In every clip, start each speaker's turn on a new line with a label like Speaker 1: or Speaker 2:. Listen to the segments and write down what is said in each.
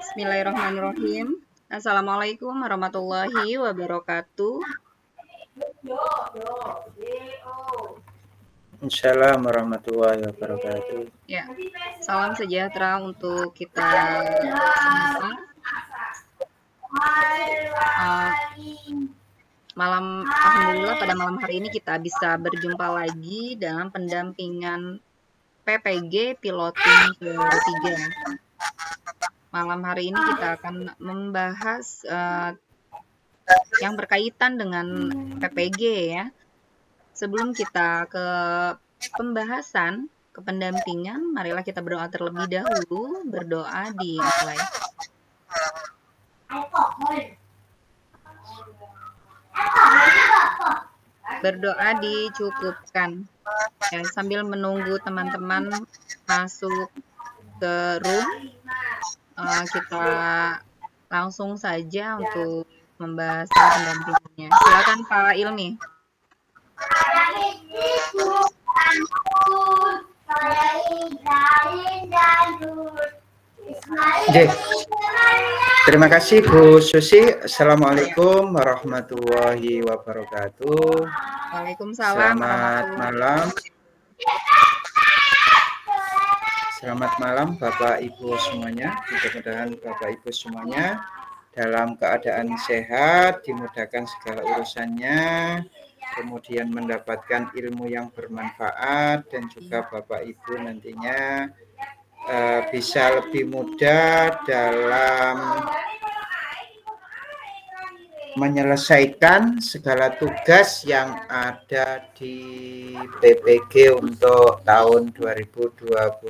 Speaker 1: Bismillahirrahmanirrahim. Assalamualaikum warahmatullahi wabarakatuh.
Speaker 2: Assalamualaikum warahmatullahi wabarakatuh.
Speaker 1: Ya, salam sejahtera untuk kita semua. Alhamdulillah pada malam hari ini kita bisa berjumpa lagi dalam pendampingan PPG Piloting ketiga. Malam hari ini kita akan membahas yang berkaitan dengan PPG ya. Sebelum kita ke pembahasan, ke pendampingan, marilah kita berdoa terlebih dahulu. Berdoa dimulai. Berdoa dicukupkan. Ya, sambil menunggu teman-teman masuk ke room, kita langsung saja untuk membahas pendampingannya. Silakan Pak Ilmi.
Speaker 2: Terima kasih Bu Susi. Assalamualaikum warahmatullahi wabarakatuh.
Speaker 1: Waalaikumsalam.
Speaker 2: Selamat malam. Selamat malam Bapak Ibu semuanya. Mudah-mudahan Bapak Ibu semuanya dalam keadaan sehat, dimudahkan segala urusannya, kemudian mendapatkan ilmu yang bermanfaat, dan juga Bapak Ibu nantinya bisa lebih mudah dalam menyelesaikan segala tugas yang ada di PPG untuk tahun 2024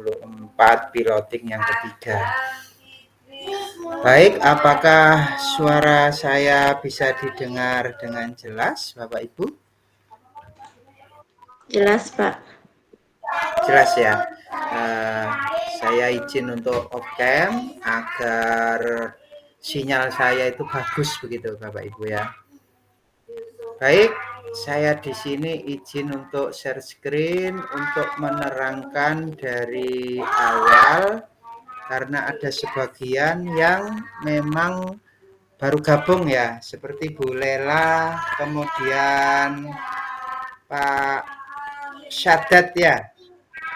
Speaker 2: piloting yang ketiga. Baik, apakah suara saya bisa didengar dengan jelas, Bapak Ibu?
Speaker 3: Jelas, Pak.
Speaker 2: Jelas ya. Saya izin untuk off cam agar sinyal saya itu bagus begitu, Bapak Ibu ya. Baik, saya di sini izin untuk share screen untuk menerangkan dari awal, karena ada sebagian yang memang baru gabung ya, seperti Bu Lela, kemudian Pak Syadat ya.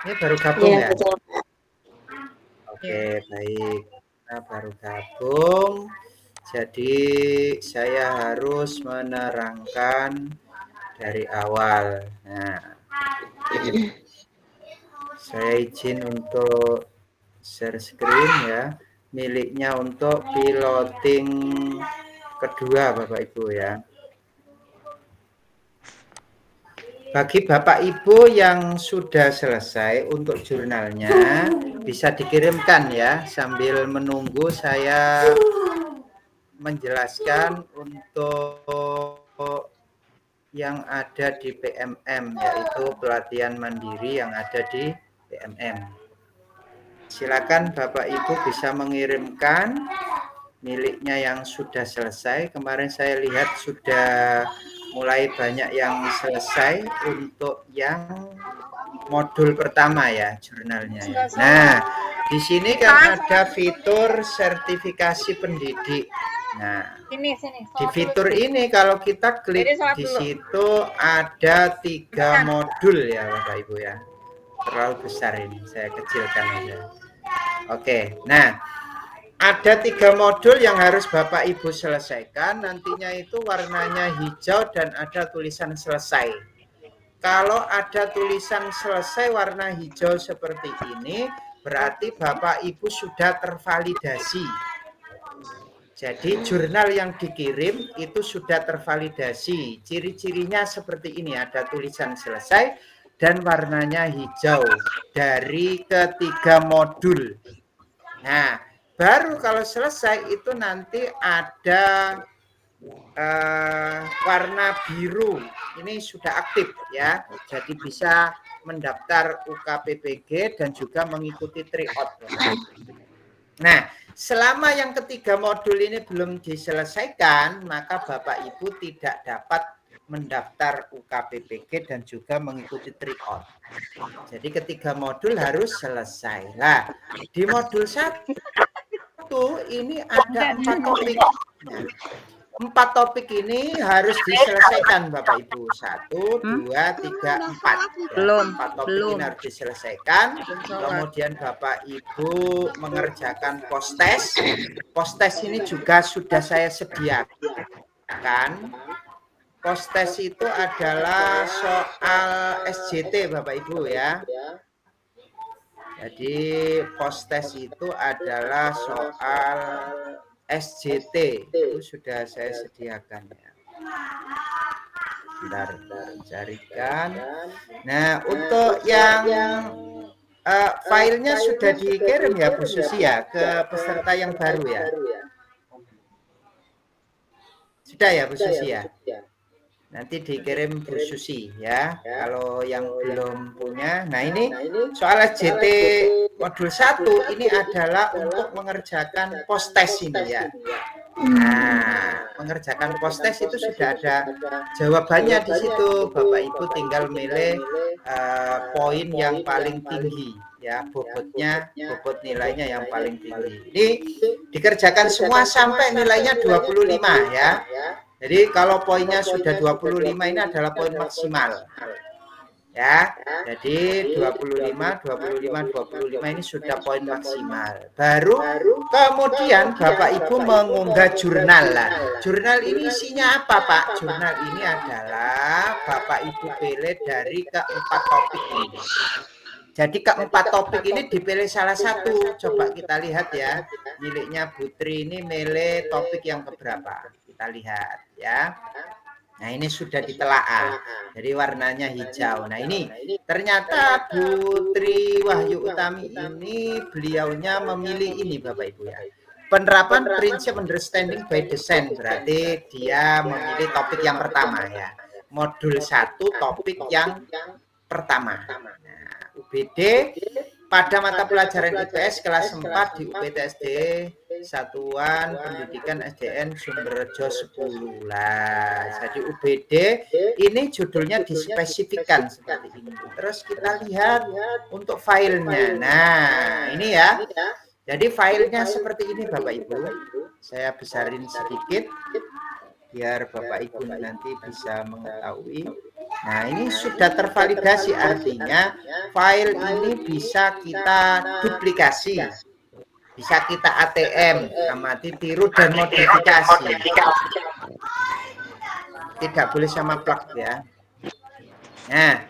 Speaker 2: Ini baru gabung ya?
Speaker 3: Betul.
Speaker 2: Oke, baik. Kita baru gabung. Jadi saya harus menerangkan dari awal. Nah, saya izin untuk share screen ya, miliknya untuk piloting kedua Bapak Ibu ya. Bagi Bapak Ibu yang sudah selesai untuk jurnalnya, bisa dikirimkan ya, sambil menunggu saya menjelaskan untuk yang ada di PMM, yaitu pelatihan mandiri yang ada di PMM. Silakan Bapak Ibu bisa mengirimkan miliknya yang sudah selesai. Kemarin saya lihat sudah mulai banyak yang selesai untuk yang modul pertama ya, jurnalnya ya. Nah, di sini kan ada fitur sertifikasi pendidik. Nah, di fitur ini kalau kita klik di situ ada 3 modul ya Bapak Ibu ya. Terlalu besar ini, saya kecilkan aja. Oke, nah ada 3 modul yang harus Bapak Ibu selesaikan. Nantinya itu warnanya hijau dan ada tulisan selesai. Kalau ada tulisan selesai warna hijau seperti ini, berarti Bapak Ibu sudah tervalidasi. Jadi jurnal yang dikirim itu sudah tervalidasi. Ciri-cirinya seperti ini, ada tulisan selesai dan warnanya hijau dari ketiga modul. Nah, baru kalau selesai itu nanti ada warna biru. Ini sudah aktif ya. Jadi bisa mendaftar UKPPG dan juga mengikuti tryout. Nah, selama yang ketiga modul ini belum diselesaikan, maka Bapak Ibu tidak dapat mendaftar UKPPG dan juga mengikuti tryout. Jadi ketiga modul harus selesai. Nah, di modul 1 itu ini ada 4 topik. Nah, 4 topik ini harus diselesaikan Bapak Ibu. 1, 2, 3, 4.
Speaker 1: Belum.
Speaker 2: 4 topik ini harus diselesaikan. Kemudian Bapak Ibu mengerjakan post-test. Post-test ini juga sudah saya sediakan. Post-test itu adalah soal SJT Bapak Ibu ya. Jadi post-test itu adalah soal SJT, itu sudah saya sediakan ya. Bentar, carikan. Nah, untuk yang filenya sudah dikirim ya Bu Susi ya ke peserta yang baru ya. Sudah ya Bu Susi ya. Nanti dikirim Bu Susi ya. Kalau yang belum punya, nah ini soal SJT modul 1 ini adalah untuk mengerjakan post-test ini ya. Nah, mengerjakan post-test itu sudah ada jawabannya di situ. Bapak Ibu tinggal milih poin yang paling tinggi ya, bobotnya, bobot nilainya yang paling tinggi. Ini dikerjakan semua sampai nilainya 25 ya. Jadi kalau poinnya sudah 25 ini adalah poin maksimal. Ya. Jadi 25 ini sudah poin maksimal. Baru kemudian Bapak Ibu mengunggah jurnal lah. Jurnal ini isinya apa, Pak? Jurnal ini adalah Bapak Ibu pilih dari keempat topik ini. Jadi keempat topik ini dipilih salah satu. Coba kita lihat ya. Miliknya Putri ini milih topik yang keberapa? Kita lihat ya. Nah ini sudah ditelaah. Jadi warnanya hijau. Nah ini ternyata Putri Wahyu Utami ini beliaunya memilih ini Bapak Ibu ya. Penerapan prinsip understanding by design. Berarti dia memilih topik yang pertama ya. Modul 1 topik yang pertama. Nah, UBD pada mata pelajaran IPS kelas 4 di UPTSD Satuan Pendidikan SDN Sumberjo 10 lah. Jadi UBD ini judulnya dispesifikkan seperti ini. Terus kita lihat untuk filenya. Nah, ini ya. Jadi filenya seperti ini Bapak Ibu. Saya besarin sedikit biar Bapak Ibu nanti bisa mengetahui. Nah, ini sudah tervalidasi, artinya file ini bisa kita duplikasi, bisa kita ATM, amati, tiru, dan modifikasi. Tidak boleh sama plug ya. Nah,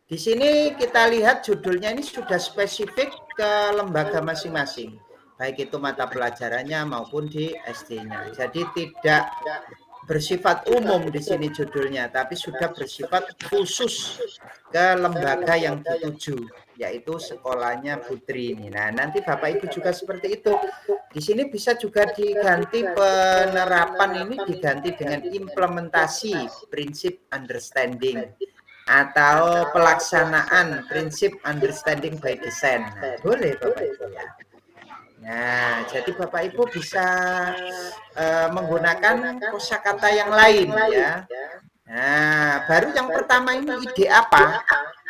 Speaker 2: di sini kita lihat judulnya ini sudah spesifik ke lembaga masing-masing, baik itu mata pelajarannya maupun di SD-nya. Jadi tidak bersifat umum di sini judulnya, tapi sudah bersifat khusus ke lembaga yang dituju, yaitu sekolahnya Putri ini. Nah, nanti Bapak Ibu juga seperti itu. Di sini bisa juga diganti penerapan ini diganti dengan implementasi prinsip understanding atau pelaksanaan prinsip understanding by design. Nah, boleh Bapak Ibu ya. Nah, jadi Bapak Ibu bisa menggunakan kosakata yang lain ya. Nah, baru yang pertama ini ide apa?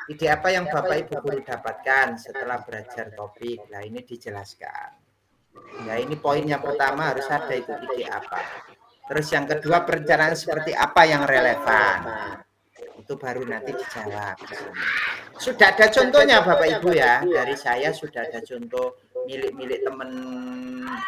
Speaker 2: Ide apa yang Bapak Ibu guru dapatkan setelah belajar topik? Nah, ini dijelaskan. Ya, ini poin yang pertama harus ada itu ide apa. Terus yang kedua perencanaan seperti apa yang relevan. Itu baru nanti dijawab. Sudah ada contohnya Bapak Ibu ya. Dari saya sudah ada contoh milik-milik teman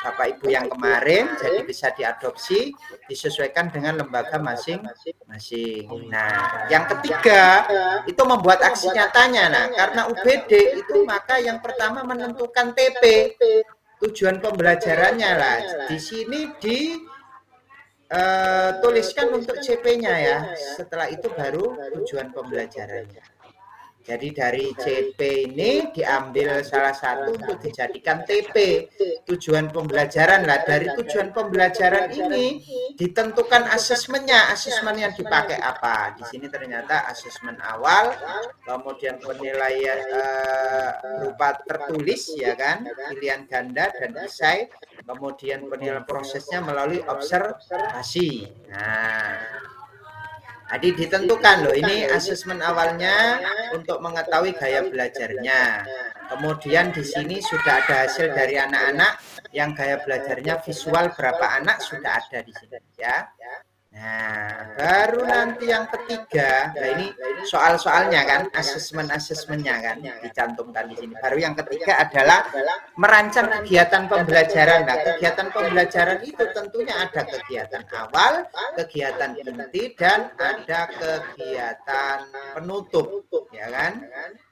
Speaker 2: Bapak Ibu yang kemarin, jadi bisa diadopsi, disesuaikan dengan lembaga masing-masing. Nah, yang ketiga itu membuat aksi nyatanya. Nah, karena UBD itu maka yang pertama menentukan TP, tujuan pembelajarannya lah. Di sini tuliskan untuk CP-nya ya. Setelah itu baru tujuan pembelajarannya. Jadi dari CP ini diambil salah satu untuk dijadikan TP, tujuan pembelajaran lah. Dari tujuan pembelajaran ini ditentukan asesmennya, asesmen yang dipakai apa. Di sini ternyata asesmen awal, kemudian penilaian berupa tertulis ya kan, pilihan ganda dan esai, kemudian penilaian prosesnya melalui observasi. Nah, Jadi ditentukan loh, ini asesmen awalnya untuk mengetahui gaya belajarnya. Kemudian di sini sudah ada hasil dari anak-anak yang gaya belajarnya visual berapa anak sudah ada di sini ya. Nah, baru nanti yang ketiga, nah ini soal-soalnya kan, asesmen-asesmennya kan dicantumkan di sini. Baru yang ketiga adalah merancang kegiatan pembelajaran. Nah, kegiatan pembelajaran itu tentunya ada kegiatan awal, kegiatan inti, dan ada kegiatan penutup, ya kan?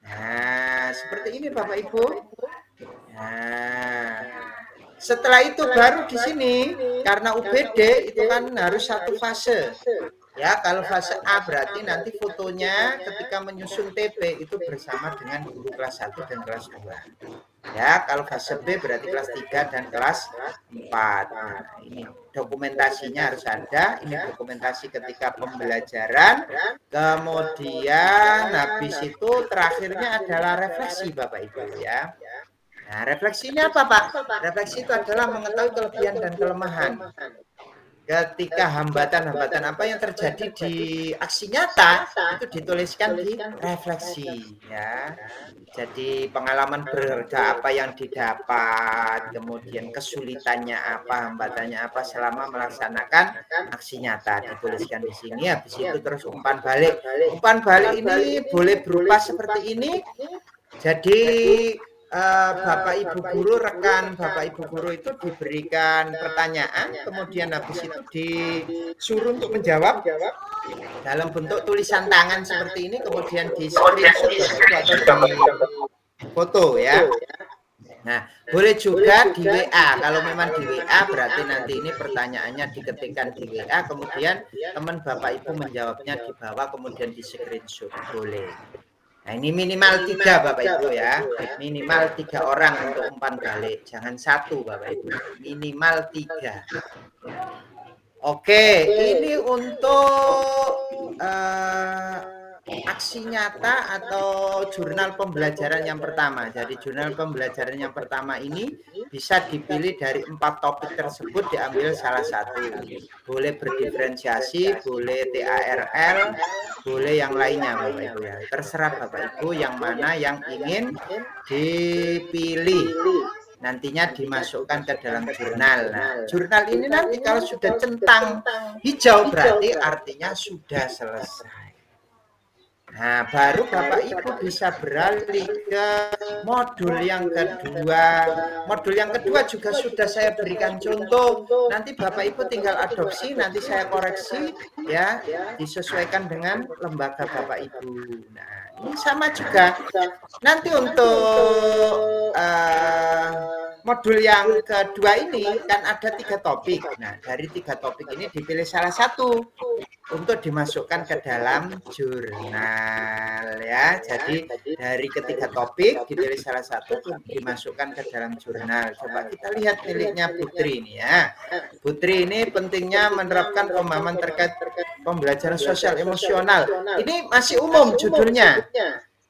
Speaker 2: Nah, seperti ini Bapak Ibu. Nah, setelah itu baru di sini karena UBD itu kan harus satu fase. Ya, kalau fase A berarti nanti fotonya ketika menyusun TP itu bersama dengan guru kelas 1 dan kelas 2. Ya, kalau fase B berarti kelas 3 dan kelas 4. Nah, ini dokumentasinya harus ada. Ini dokumentasi ketika pembelajaran. Kemudian habis itu terakhirnya adalah refleksi Bapak Ibu ya. Nah, refleksinya apa, Pak? Refleksi itu adalah mengetahui kelebihan dan kelemahan. Ketika hambatan-hambatan apa yang terjadi di aksi nyata itu dituliskan di refleksi, ya. Jadi pengalaman berharga apa yang didapat, kemudian kesulitannya apa, hambatannya apa selama melaksanakan aksi nyata dituliskan di sini. Habis itu terus umpan balik. Umpan balik ini boleh berupa seperti ini. Jadi Bapak Ibu guru, rekan Bapak Ibu guru itu diberikan pertanyaan, kemudian habis itu disuruh untuk menjawab dalam bentuk tulisan tangan seperti ini, kemudian di screenshot atau di foto ya. Nah, boleh juga di WA. Kalau memang di WA berarti nanti ini pertanyaannya diketikkan di WA, kemudian teman Bapak Ibu menjawabnya di bawah, kemudian di screenshot. Boleh. Nah, ini minimal 3 Bapak Ibu ya. Minimal 3 orang untuk umpan balik. Jangan 1 Bapak Ibu. Minimal 3. Oke, ini untuk aksi nyata atau jurnal pembelajaran yang pertama. Jadi jurnal pembelajaran yang pertama ini bisa dipilih dari 4 topik tersebut, diambil salah satu. Boleh berdiferensiasi, boleh TARL, boleh yang lainnya Bapak Ibu ya. Terserah Bapak Ibu yang mana yang ingin dipilih. Nantinya dimasukkan ke dalam jurnal. Nah, jurnal ini nanti kalau sudah centang hijau berarti artinya sudah selesai. Nah, baru Bapak Ibu bisa beralih ke modul yang kedua. Modul yang kedua juga sudah saya berikan contoh. Nanti Bapak Ibu tinggal adopsi, nanti saya koreksi ya, disesuaikan dengan lembaga Bapak Ibu. Nah, ini sama juga. Nanti untuk modul yang kedua ini kan ada 3 topik. Nah, dari 3 topik ini dipilih salah satu untuk dimasukkan ke dalam jurnal ya. Jadi dari ketiga topik dipilih salah satu untuk dimasukkan ke dalam jurnal. Coba kita lihat miliknya Putri ini ya. Putri ini pentingnya menerapkan pemahaman terkait pembelajaran sosial emosional. Ini masih umum judulnya.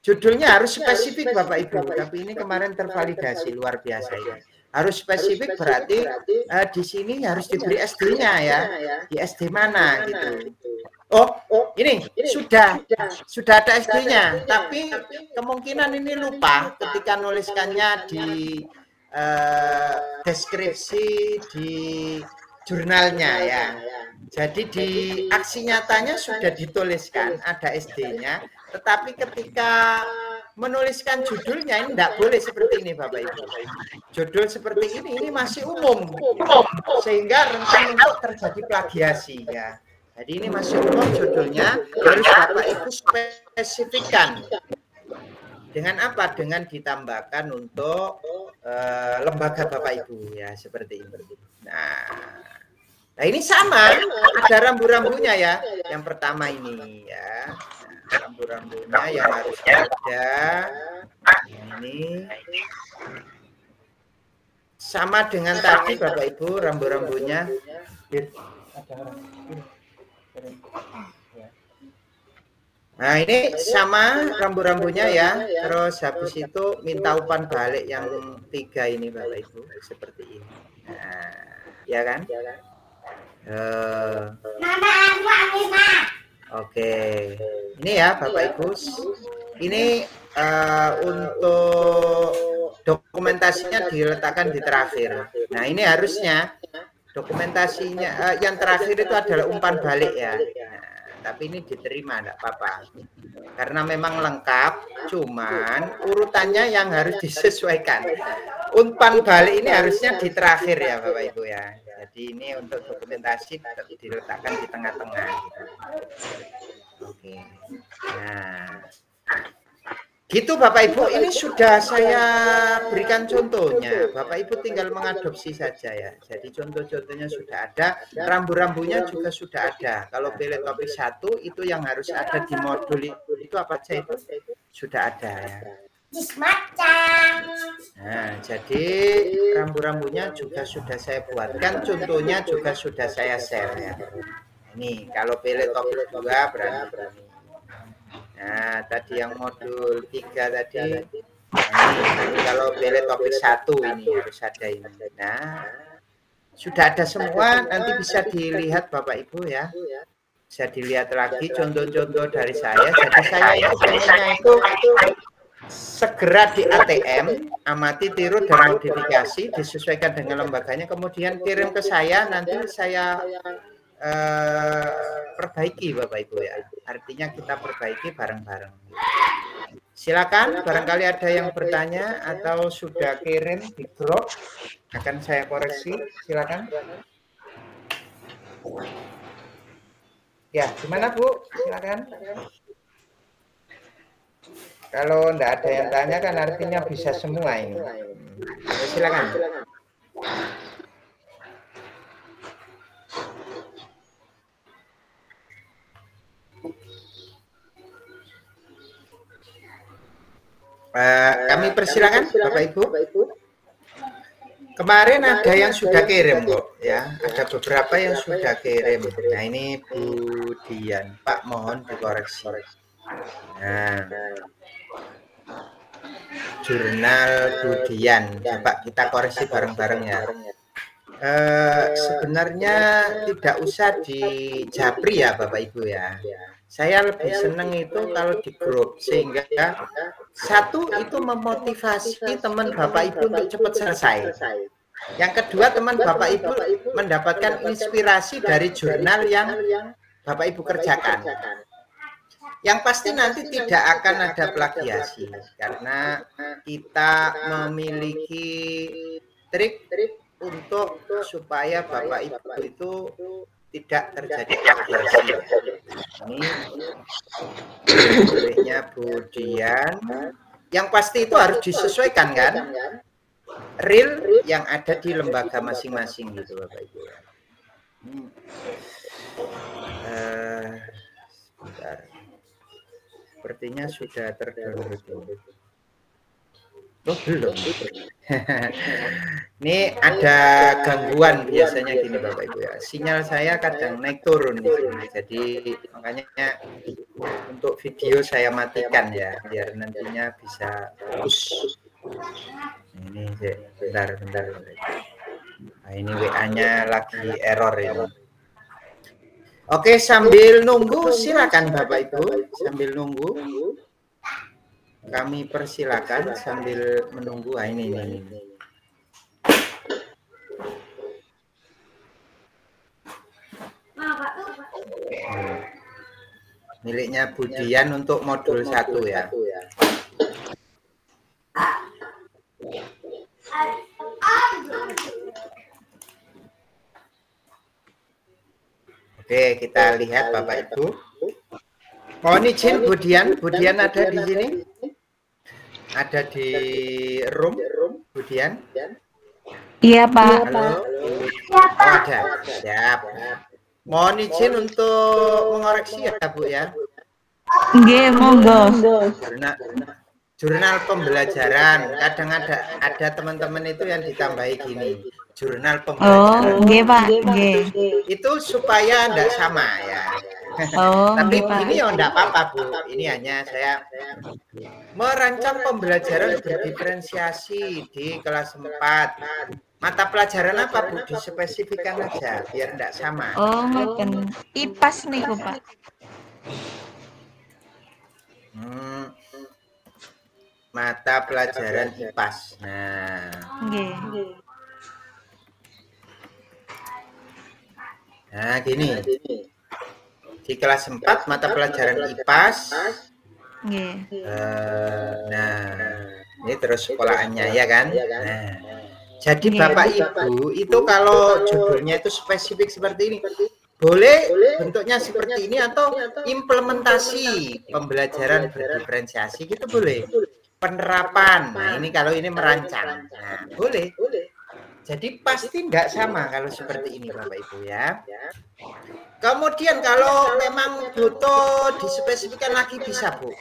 Speaker 2: Judulnya harus spesifik Bapak Ibu, tapi ini kemarin tervalidasi luar biasa ini. Harus spesifik berarti di sini harus diberi SD-nya ya. Di SD mana gitu. Oh, ini sudah ada SD-nya, tapi kemungkinan ini lupa ketika nuliskannya di deskripsi di jurnalnya ya. Jadi di aksi nyatanya sudah dituliskan ada SD-nya, tetapi ketika menuliskan judulnya ini tidak boleh seperti ini Bapak Ibu. Judul seperti ini masih umum, sehingga rentan untuk terjadi plagiasi ya. Jadi ini masih umum judulnya, harus Bapak Ibu spesifikkan. Dengan apa? Dengan ditambahkan untuk lembaga Bapak Ibu ya, seperti ini. Nah ini sama, ada rambu-rambunya ya. Yang pertama ini ya, rambu-rambunya yang harus ada. Ini sama dengan tadi Bapak Ibu, rambu-rambunya. Nah ini sama rambu-rambunya ya. Terus habis itu minta umpan balik yang 3 ini Bapak Ibu, seperti ini. Nah, ya kan? Oke, ini ya Bapak Ibu, ini untuk dokumentasinya diletakkan di terakhir. Nah ini harusnya dokumentasinya yang terakhir itu adalah umpan balik ya. Nah, tapi ini diterima enggak apa-apa. Karena memang lengkap, cuman urutannya yang harus disesuaikan. Umpan balik ini harusnya di terakhir ya Bapak Ibu ya. Jadi ini untuk dokumentasi diletakkan di tengah-tengah. Oke. Nah, gitu Bapak Ibu, ini sudah saya berikan contohnya. Bapak Ibu tinggal mengadopsi saja ya. Jadi contoh-contohnya sudah ada, rambu-rambunya juga sudah ada. Kalau pilih topik 1 itu yang harus ada di modul itu apa saja itu sudah ada ya. Nah, jadi rambu-rambunya juga sudah saya buatkan, contohnya juga sudah saya share ya. Ini kalau pilih topik 2 berarti. Nah, tadi yang modul 3 tadi. Ini kalau pilih topik 1 ini harus ada ini. Nah, sudah ada semua, nanti bisa dilihat Bapak Ibu ya. Bisa dilihat lagi contoh-contoh dari saya. Jadi saya itu pengennya itu segera di ATM, amati, tiru, dan modifikasi, disesuaikan dengan lembaganya, kemudian kirim ke saya, nanti saya perbaiki Bapak Ibu ya. Artinya kita perbaiki bareng-bareng. Silakan, barangkali ada yang bertanya atau sudah kirim di grup, akan saya koreksi. Silakan. Ya, gimana Bu? Silakan. Kalau enggak ada yang tanya kan artinya bisa semua ini. Ya, silakan. Kami persilakan Bapak Ibu. Kemarin ada yang sudah kirim kok ya, ada beberapa yang sudah kirim. Nah ini Bu Dian, Pak mohon dikoreksi. Nah, jurnal Bu Dian, coba kita koreksi bareng-bareng ya. Sebenarnya tidak usah di japri ya Bapak Ibu ya. Saya lebih senang itu kalau di grup, sehingga satu itu memotivasi teman Bapak Ibu untuk cepat selesai. Yang kedua, teman Bapak Ibu mendapatkan inspirasi dari jurnal yang Bapak Ibu kerjakan. Yang pasti nanti tidak akan ada plagiasi, karena kita memiliki trik untuk supaya Bapak Ibu itu tidak terjadi plagiasi. Ini tulisnya Bu Dian. Yang pasti itu harus disesuaikan kan, real yang ada di lembaga masing-masing gitu Bapak Ibu. Sebentar. Sepertinya sudah terdownload. Oh belum. Ini ada gangguan biasanya gini Bapak Ibu ya. Sinyal saya kadang naik turun di sini. Jadi makanya untuk video saya matikan ya, biar nantinya bisa fokus. Ini bentar. Nah, ini WA-nya lagi error ini. Oke, sambil nunggu silakan Bapak Ibu, sambil nunggu. Kami persilakan sambil menunggu. Nah, ini. Miliknya Bu Dian untuk modul 1 ya. Oke, kita lihat Bapak Ibu. Mohon izin Bu Dian ada di sini? Ada di room, Bu Dian?
Speaker 3: Iya, Pak.
Speaker 2: Halo. Oh, ada. Siap. Mohon izin untuk mengoreksi ya, Bu ya.
Speaker 3: Nggih, monggo.
Speaker 2: Jurnal pembelajaran. Kadang ada teman-teman itu yang ditambahi gini. Jurnal pembelajaran.
Speaker 3: Oh, nggih, Pak. Nggih.
Speaker 2: Itu supaya enggak sama ya.
Speaker 3: Oh,
Speaker 2: tapi
Speaker 3: nggih, Pak.
Speaker 2: ini ya enggak apa-apa Bu, ini hanya saya merancang pembelajaran berdiferensiasi di kelas 4. Mata pelajaran apa Bu, dispesifikan aja biar enggak sama.
Speaker 3: Oh, ngoten. IPAS niku, Pak.
Speaker 2: Mata pelajaran IPAS. Nah,
Speaker 3: Nggih.
Speaker 2: nah gini. Di kelas 4 mata pelajaran IPAS.
Speaker 3: Nggih.
Speaker 2: Nah, ini terus sekolahannya ya kan? Nah, jadi
Speaker 3: Nggih.
Speaker 2: Bapak Ibu itu kalau judulnya itu spesifik seperti ini, boleh bentuknya seperti ini atau implementasi pembelajaran berdiferensiasi gitu boleh. Penerapan, nah ini kalau ini merancang, nah boleh. Jadi pasti tidak sama kalau seperti ini Bapak Ibu ya. Kemudian kalau memang butuh dispesifikkan lagi bisa Bu.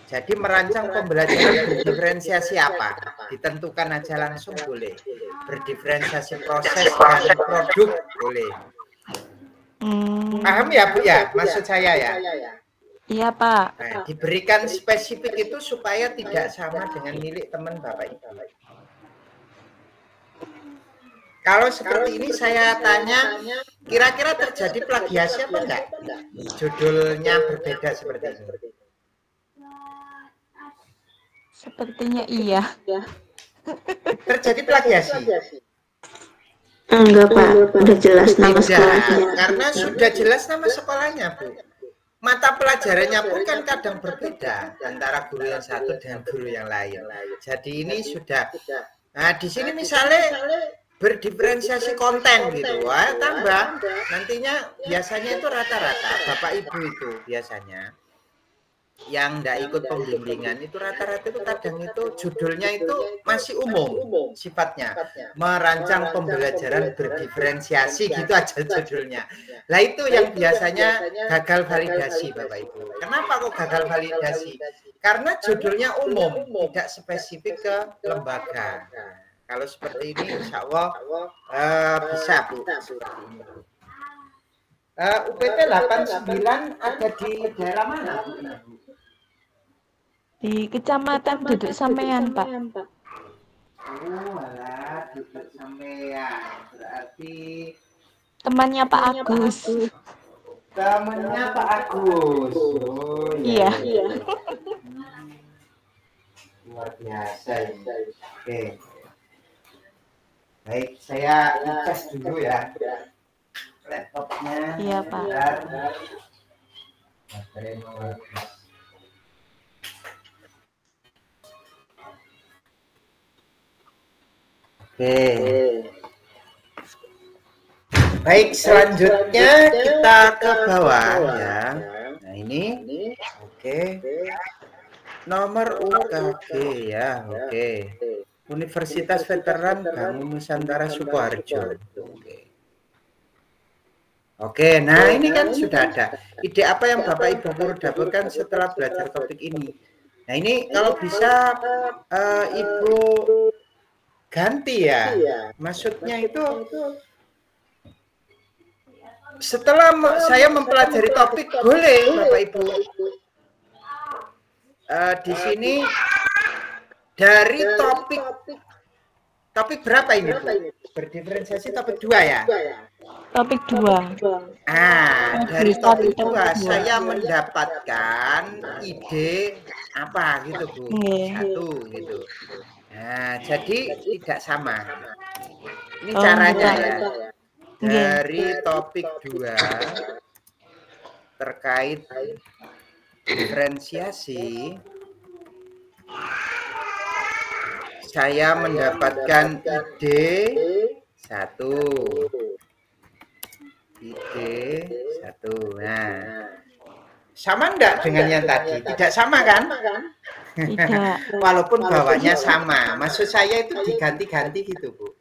Speaker 2: Jadi merancang pembelajaran berdiferensiasi apa? Ditentukan aja langsung boleh. Berdiferensiasi proses dan produk boleh. Paham ya Bu ya? Maksud saya ya?
Speaker 3: Iya Pak.
Speaker 2: Nah, diberikan spesifik itu supaya tidak sama dengan milik teman Bapak Ibu. Kalau seperti ini saya tanya, kira-kira terjadi plagiasi apa enggak? Judulnya berbeda seperti ini.
Speaker 3: Sepertinya iya.
Speaker 2: Terjadi plagiasi?
Speaker 4: Enggak Pak, udah jelas nama sekolahnya.
Speaker 2: Karena sudah jelas nama sekolahnya Bu. Mata pelajarannya pun kan kadang berbeda antara guru yang satu dengan guru yang lain. Jadi ini sudah. Nah di sini misalnya berdiferensiasi konten gitu, wah tambah nantinya biasanya itu rata-rata Bapak Ibu itu biasanya yang tidak ikut pembimbingan itu rata-rata itu kadang itu judulnya itu masih umum sifatnya, merancang pembelajaran berdiferensiasi gitu aja judulnya. Lah itu yang biasanya gagal validasi Bapak Ibu. Kenapa kok gagal validasi? Karena judulnya umum, tidak spesifik ke lembaga. Kalau seperti ini, insya Allah bisa Bu. UPT 89 ada di daerah mana Bu?
Speaker 3: Di Kecamatan Duduk Sampean Pak.
Speaker 2: Oh, alah, Duduk Sampean. Berarti
Speaker 3: Temannya Pak Agus.
Speaker 2: temannya Pak Agus. Oh,
Speaker 3: Iya.
Speaker 2: Luar biasa ini. Oke. Baik, saya cas dulu ya laptopnya.
Speaker 3: Iya Pak.
Speaker 2: Baterai mau habis. Oke. Baik, selanjutnya kita ke bawah ya. Nah ini, oke. Nomor UKG ya, oke. Universitas Veteran Bangun Nusantara Sukoharjo. Oke, nah ini kan sudah ada. Ide apa yang Bapak Ibu perlu dapatkan setelah belajar topik ini? Nah ini kalau bisa Ibu ganti ya. Maksudnya itu setelah saya mempelajari topik boleh Bapak Ibu. Di sini dari topik berapa ini Bu? Berdiferensiasi topik 2 ya?
Speaker 3: Topik 2.
Speaker 2: Dari topik 2 saya mendapatkan ide apa gitu Bu? Satu gitu. Nah, jadi tidak sama. Ini caranya ya. Dari topik 2 terkait diferensiasi saya mendapatkan ide 1. Nah, sama enggak dengan yang tadi? Tidak sama kan?
Speaker 3: Tidak.
Speaker 2: Walaupun bawahnya sama. Maksud saya itu diganti-ganti gitu, Bu.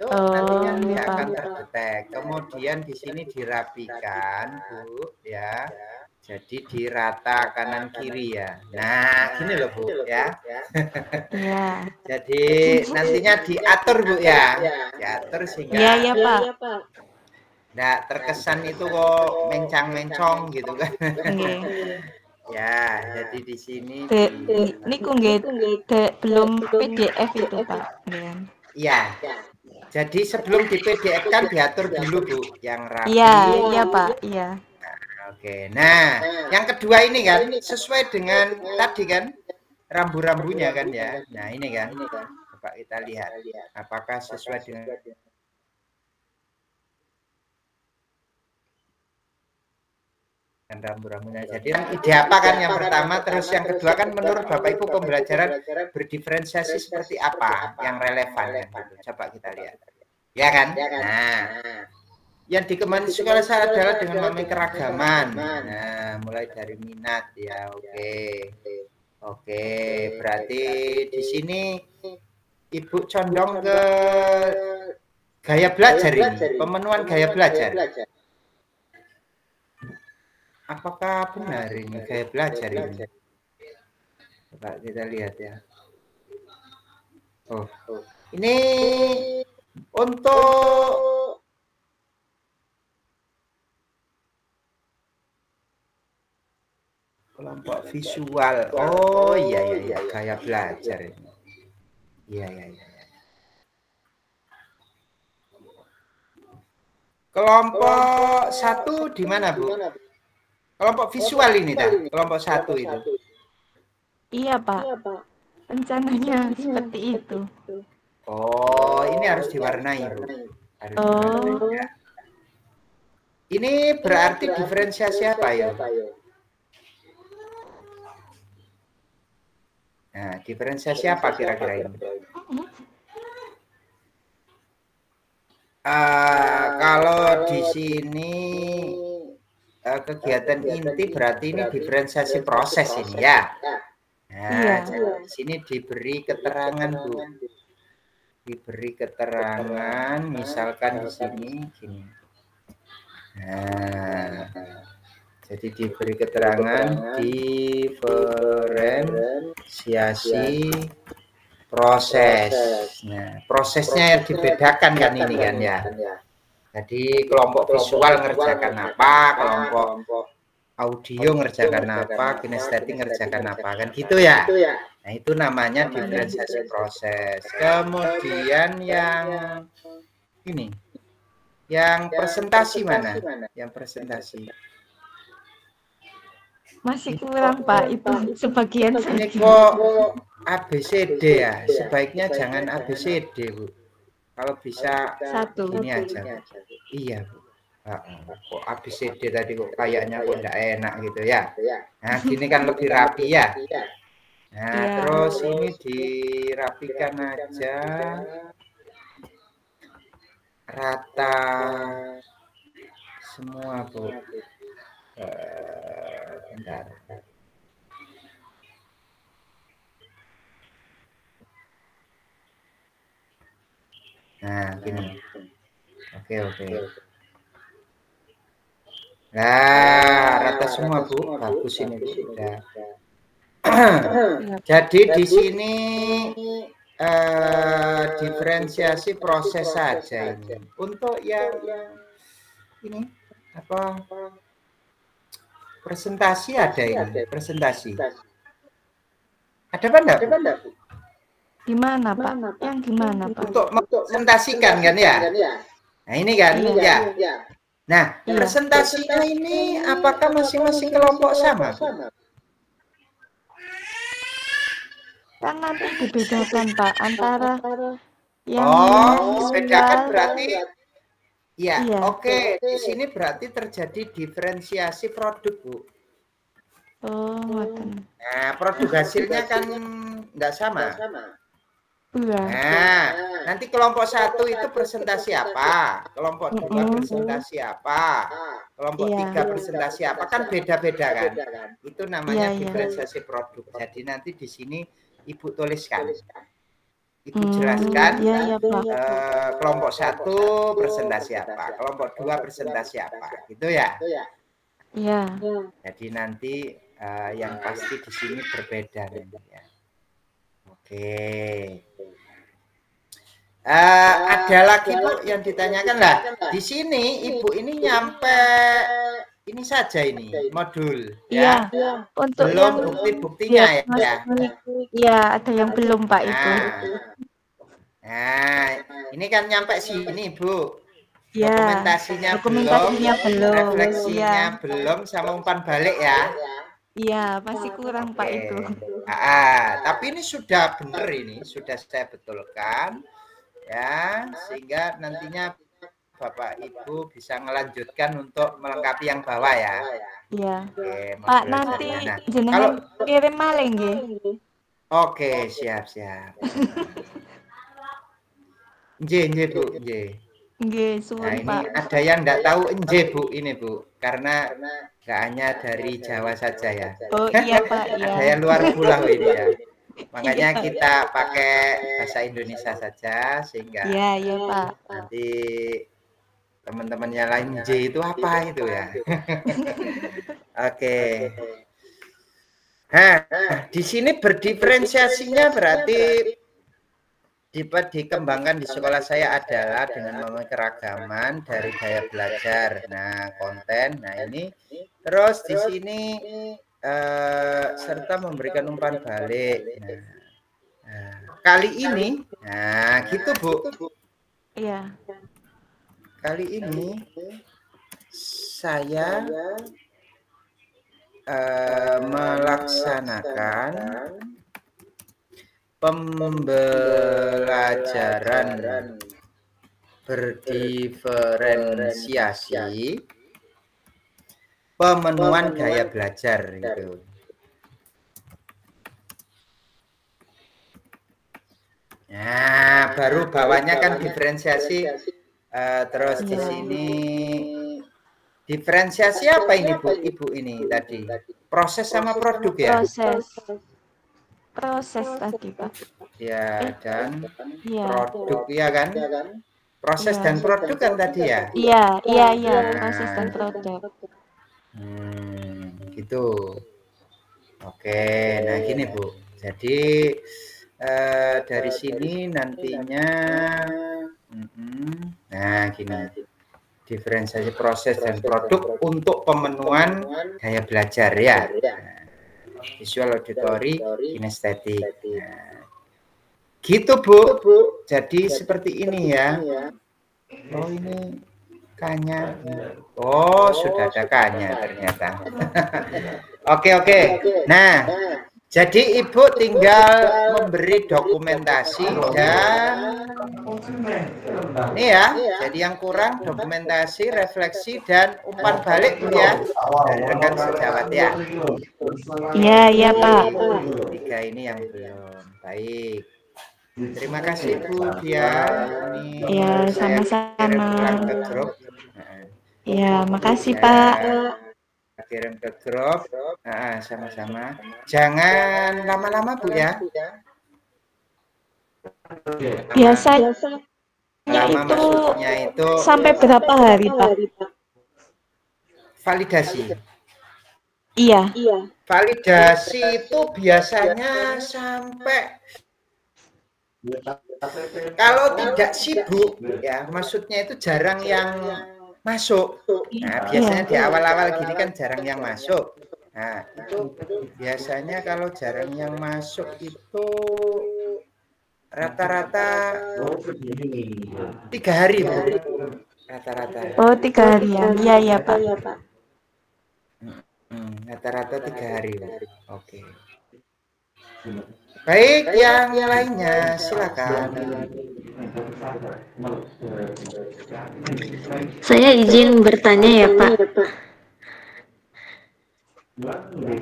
Speaker 2: Itu nantinya dia akan terdetek. Kemudian di sini dirapikan, Bu, ya. Jadi dirata kanan kiri ya. Nah, gini loh Bu ya.
Speaker 3: Iya.
Speaker 2: Jadi nantinya diatur Bu ya. Diatur sehingga
Speaker 3: Iya Pak.
Speaker 2: nggak terkesan itu kok mencang-mencong gitu kan. Ya, jadi di sini
Speaker 3: niku nggih belum PDF itu Pak.
Speaker 2: Iya. Jadi sebelum di PDF kan diatur dulu Bu yang rapi.
Speaker 3: Iya Pak, iya.
Speaker 2: Oke. Nah, yang kedua ini kan sesuai dengan tadi kan rambu-rambunya kan ya. Nah, ini kan. Coba kita lihat apakah sesuai dengan rambu-rambunya. Jadi ide apa kan yang pertama, terus yang kedua kan menurut Bapak Ibu pembelajaran berdiferensiasi seperti apa yang relevan kan gitu. Coba kita lihat. Ya kan? Nah, yang dikembangkan sekolah saya adalah dengan memiliki keragaman. Nah, mulai dari minat ya. Oke, berarti di sini Ibu condong ke gaya belajar ini, pemenuhan gaya belajar. Apakah benar ini gaya belajar ini? Coba kita lihat ya. Oh, ini untuk kelompok visual. Oh iya, gaya belajar ini. Iya. Kelompok 1 di mana, Bu? Kelompok visual ini kelompok 1 itu.
Speaker 3: Iya, Pak. Rencananya seperti itu.
Speaker 2: Oh, ini harus diwarnai, Bu. Harus diwarnai, ya. Ini berarti diferensiasi apa ya? Nah, diferensiasi apa kira-kira ini? Kalau di sini kegiatan inti berarti ini diferensiasi proses ini ya. Nah, di sini diberi keterangan, Bu. Diberi keterangan, misalkan di sini gini. Nah, jadi diberi keterangan diferensiasi proses. Nah, prosesnya yang dibedakan kan ini kan ya. Jadi kelompok visual ngerjakan apa, kelompok audio ngerjakan apa, kinestetik ngerjakan apa, kan gitu ya. Nah, itu namanya diferensiasi proses. Kemudian yang ini, yang presentasi mana? Yang presentasi.
Speaker 3: Masih kurang, Pak. Itu sebagian
Speaker 2: Ini
Speaker 3: saja.
Speaker 2: kok ABCD ya? Sebaiknya jangan ABCD, Bu. Kalau bisa
Speaker 3: Satu.
Speaker 2: ini aja. Iya, Bu. Kok ABCD tadi kok kayaknya kok enggak enak gitu ya. Nah, gini kan lebih rapi ya. Nah, terus ini dirapikan aja. Rata semua, Bu. Bentar. Nah, gini. Oke. Nah, rata semua, Bu. Bagus ini, Bu. Udah. Jadi di sini diferensiasi proses saja ini. Untuk yang ini apa? Presentasi ada ini, presentasi. Ada apa enggak?
Speaker 3: Gimana, Pak? Yang gimana, Pak?
Speaker 2: Untuk mempresentasikan kan ya? Nah, ini kan ya. Nah, presentasinya ini apakah masing-masing kelompok sama?
Speaker 3: Kan nanti dibedakan, Pak, antara yang
Speaker 2: dibedakan berarti ya,
Speaker 3: Iya.
Speaker 2: Oke. Di sini berarti terjadi diferensiasi produk, Bu.
Speaker 3: Oh,
Speaker 2: Nah, produk hasilnya kan enggak sama. Nah, nanti kelompok 1 itu presentasi apa? Kelompok 2 presentasi apa? Kelompok 3 presentasi apa? Kan beda-beda kan? Itu namanya diferensiasi produk. Jadi nanti di sini Ibu tuliskan. Ibu jelaskan kelompok 1 presentasi apa? Kelompok 2 presentasi apa? Gitu ya?
Speaker 3: Iya.
Speaker 2: Jadi nanti yang pasti di sini berbeda ya. Oke. Ada lagi, Bu, yang ditanyakan lah. Di sini Ibu ini nyampe ini saja ini modul ya.
Speaker 3: Untuk
Speaker 2: belum bukti-buktinya ya.
Speaker 3: Iya, ada yang belum, Pak, itu.
Speaker 2: Nah, ini kan nyampe sini, Bu.
Speaker 3: Ya,
Speaker 2: Dokumentasinya
Speaker 3: dokumentasinya belum.
Speaker 2: refleksinya
Speaker 3: Iya,
Speaker 2: belum, sama umpan balik ya.
Speaker 3: iya, masih kurang Pak
Speaker 2: Oke.
Speaker 3: itu.
Speaker 2: Tapi ini sudah benar, ini sudah saya betulkan ya, sehingga nantinya Bapak Ibu bisa melanjutkan untuk melengkapi yang bawah ya.
Speaker 3: Iya.
Speaker 2: Oke,
Speaker 3: Pak,
Speaker 2: modul
Speaker 3: nanti
Speaker 2: ajarnya. Nah,
Speaker 3: jenengan kirim maling nggih.
Speaker 2: oke, siap. Nggih, Bu, nggih.
Speaker 3: Nggih,
Speaker 2: Nah,
Speaker 3: suwun
Speaker 2: ini
Speaker 3: Pak.
Speaker 2: ada yang enggak tahu nggih, Bu, ini, Bu. Karena enggak hanya dari Jawa saja ya.
Speaker 3: Oh iya Pak,
Speaker 2: Ada
Speaker 3: ya.
Speaker 2: yang luar pulau ini ya. Makanya
Speaker 3: Iya.
Speaker 2: kita pakai bahasa Indonesia saja sehingga
Speaker 3: Iya Pak.
Speaker 2: nanti teman-temannya lain J itu apa itu ya. Oke. Nah, di sini berdiferensiasinya berarti dikembangkan di sekolah saya adalah dengan memenuhi keragaman dari gaya belajar. Nah, konten. Nah, ini terus di sini serta memberikan umpan balik. Nah, kali ini, nah gitu Bu.
Speaker 3: Iya.
Speaker 2: Kali ini saya melaksanakan pembelajaran berdiferensiasi pemenuhan gaya belajar gitu. Nah, baru bawahnya kan diferensiasi terus di sini diferensiasi apa ini Bu? Ibu ini tadi proses sama produk ya?
Speaker 3: Proses tadi Pak.
Speaker 2: Ya, dan
Speaker 3: Iya.
Speaker 2: produk ya kan? Proses dan produk kan tadi ya?
Speaker 3: Iya, proses dan produk.
Speaker 2: Gitu. Oke, nah gini Bu. Jadi dari sini nantinya nah gini. Diferensiasi proses dan produk untuk pemenuhan gaya belajar ya. Visual, auditory, kinestetik. Nah, gitu Bu. Jadi seperti ini ya. Oh ini K-nya. Oh sudah ada K-nya ternyata. Oke. Nah, jadi Ibu tinggal memberi dokumentasi dan ini ya. Jadi yang kurang dokumentasi, refleksi dan umpan balik Bu ya dari rekan sejawat ya.
Speaker 3: Iya Pak.
Speaker 2: 3 ini yang belum. Baik. Terima kasih Bu Dia. Ini
Speaker 3: Ya,
Speaker 2: saya kirim
Speaker 3: sama-sama.
Speaker 2: ulang ke grup.
Speaker 3: Ya, makasih Pak.
Speaker 2: Kirim ke grup. Sama-sama. Jangan lama-lama Bu ya.
Speaker 3: Biasanya
Speaker 2: Lama maksudnya itu
Speaker 3: sampai berapa hari Pak?
Speaker 2: validasi.
Speaker 3: Iya.
Speaker 2: Validasi itu biasanya sampai kalau tidak sibuk ya, maksudnya itu jarang yang masuk. Nah, biasanya di awal-awal gini kan jarang yang masuk. Nah, itu biasanya kalau jarang yang masuk itu rata-rata 3 hari Bu. Rata-rata.
Speaker 3: Oh, 3 harian. Iya Pak.
Speaker 2: Rata-rata 3 hari. Oke. Baik, yang lainnya silakan.
Speaker 4: Saya izin bertanya ya Pak.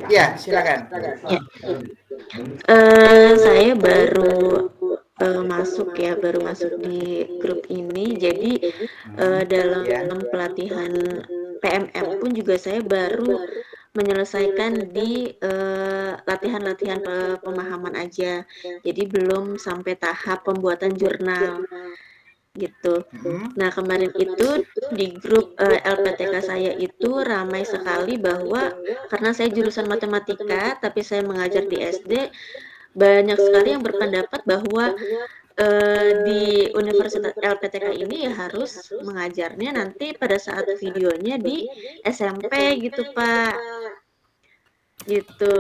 Speaker 2: Ya, silakan.
Speaker 4: Ya. Saya baru masuk di grup ini. Jadi dalam pelatihan PMM pun juga saya baru menyelesaikan di latihan-latihan pemahaman aja. Jadi belum sampai tahap pembuatan jurnal gitu. Nah, kemarin itu di grup LPTK saya itu ramai sekali bahwa karena saya jurusan matematika tapi saya mengajar di SD, banyak sekali yang berpendapat bahwa di Universitas LPTK ini ya harus mengajarnya nanti pada saat videonya di SMP gitu Pak. Gitu.